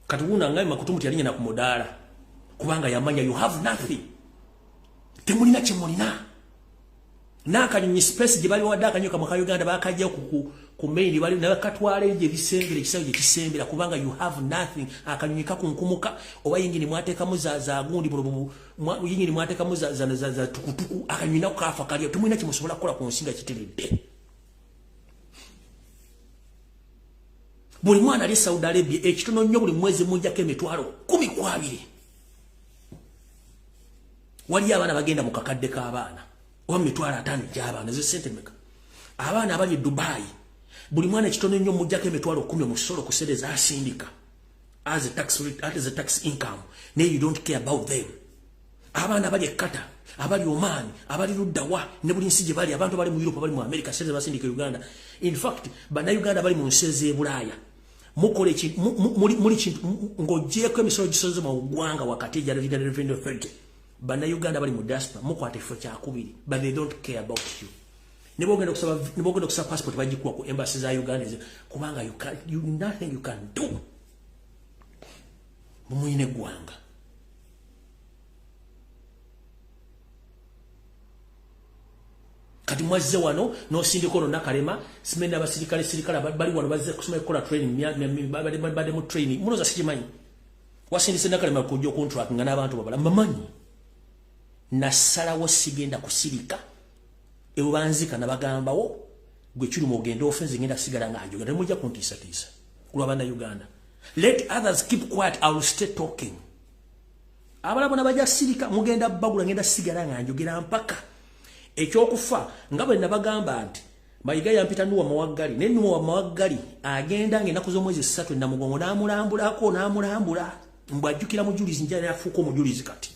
katuna ngai makutumu tyalinya na kumodala kubanga yamanya you have nothing temulina chemulina nakanyonyi space gye bali wadaka nyoka mu Uganda bakajja ku main bali nakatwale je bisengere kisawo je kisembera kubanga you have nothing akanyonyi kakunkumuka oba yingini mwateka muzaza gundi bulobu yingini mwateka muzaza tukutuku akanyonyi nakafa kali tumwina kimusobola kola ku nsinga kiteredde buli mwana ali Saudi Arabia ekitono nnyo buli mwezi munjako emitwalo 12 wali abana bagenda mu kakadde k'abaana oba mitwalo 5 gy'abaana ze sente meka abaana abali Dubai buli mwana ekitono nnyo munjako emitwalo 10 musolo kusereza asindika as a tax income ne you don't care about them abaana bali Qatar abali Oman abali Ludawa ne buli nsi gye bali abantu bali mu Europe bali mu America sereza basindika Uganda in fact bana Uganda bali mu nseze Bulaya mukole muri kintu ngojeko emisolo gisoze mu gwanga wakati ya revenue authority bana Uganda bali mu diaspora mukwate fo kya kubiri but they don't care about you nebogenda kusaba passport bagikuwa ku embassy za Uganda kubanga you nothing you can do mumuyine gwanga kati mwazze wano no sindiko no nakalema simenda abasirikale bali wano bazze kusoma ekola training bade mu training munoza sikimanyi wasindise nakalema kujjo contract ngana abantu babala mamanyi nasalawo sigenda kusirika ebanzika nabagambawo gwe kiri mu gendo offense ngenda sigala ngajo ngenda mujja kuntisa kulwa bana Uganda let others keep quiet I will stay talking abala bona bajja sirika mugenda bagula ngenda sigala ngajo gira mpaka ekyokufa ngabwe nabagamba nti mayiga yampita nuwa mawaggali nenuwa mawaggali agenda ngenaku z'omwezi 3 na mugongo namulambula mbajjukira mujulizi njana yafuko mujulizi kati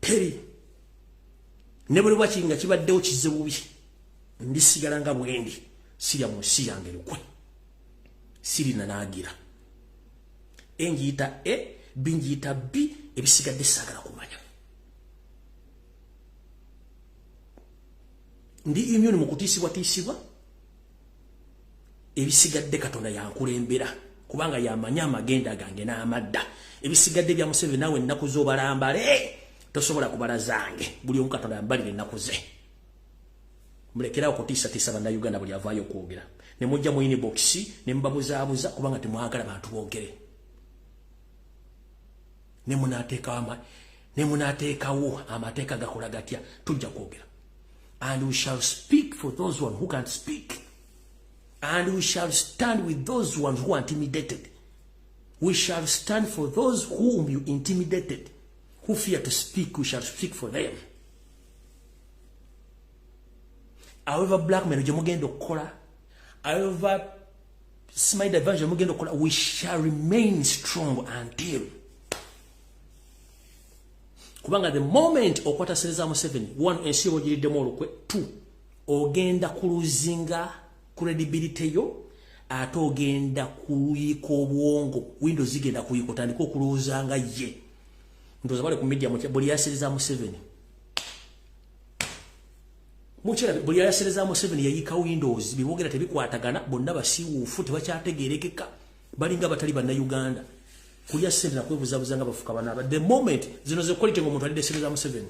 peri ne bwe wakinga kibaddewo kizibubi ndisigala nga bwendi sirya mu nsi yange lukwe sirina naagira engiyita e bingiyita b ebisigadde saagala kumanya ndi immune mu kutiisibwatiisibwa ebisigadde Katonda yankulembera kubanga yamanya amagenda gange n'amadda ebisigadde bya Museveni nawe ennaku z'obalambale tosobola kubala zange buli omu Katonda yambalira ennaku ze mulekerawo kutiisatiisa bannayuganda buli avaayo okwogera ne mujja mu inbox ne mbabuzaabuza kubanga temwagala bantu boogere ne munaateekawo amateeka gakola gatya tujja kwogera and we shall speak for those one who can't speak and we shall stand with those ones who are intimidated. We shall stand for those whom you intimidated, who fear to speak. We shall speak for them. However, black men, however, smite evangel, we shall remain strong until. Kubanga the moment okwata Serezamo 7, 1 ensi wojiri demolukwe, 2 ogenda kuluzinga credibility yo ate ogenda kuyika obwongo Windows zigenda kuyika otandika okulowooza ye ndoza bale ku media buli yaserezaamu 7 mukyala buli yaserezaamu 7 yayika Windows bibogera tebikwatagana bonna basiwuufu tebakyategeerekeka balinga batali bannayuganda kulya sente nakwebuzabuza nga bafuka banaba the moment zino ze quality ng'omuntu alidde serezaamu 7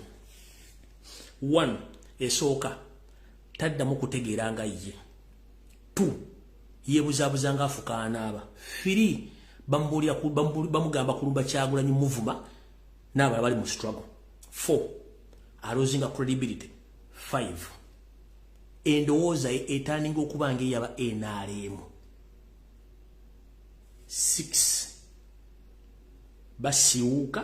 1 esooka taddamu kutegeeranga ye 2 yebuzabuza nga afuka anaaba 3 bamugamba kulumba Kyagulanyi muvuma n'abalala bali mu struggle 4 aloozinga credibility 5 endowooza etandinga okuba ng'eyaba NRM 6 basiwuuka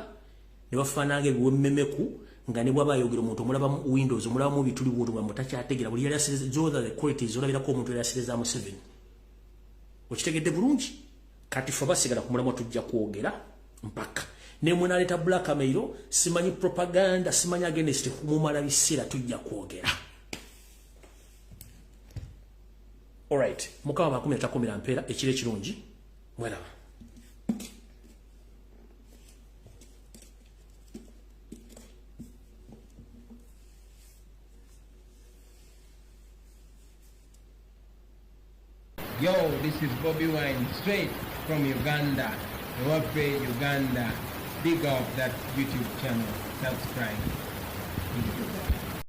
ne bafaananga ebiwemmemeku nga ne bwaba ayogera omuntu omulaba mu Windows omulaba mu bituli bw'omuntu mutakyategeera buli yali asereza zoza the qualities olabirako omuntu yali aserezaamu 7 okitegedde bulungi kati ffe basigala ku mulamwa tujja kwogera mpaka ne mwenaleeta blackmail simanyi propaganda simanyi against mumala biseera tujja kwogera alright mukama Abakumi atakumira mpeera ekiro ekirungi mweraba Yo, this is Bobi Wine, straight from Uganda. Ewaffe, Uganda. Big up that YouTube channel. Subscribe.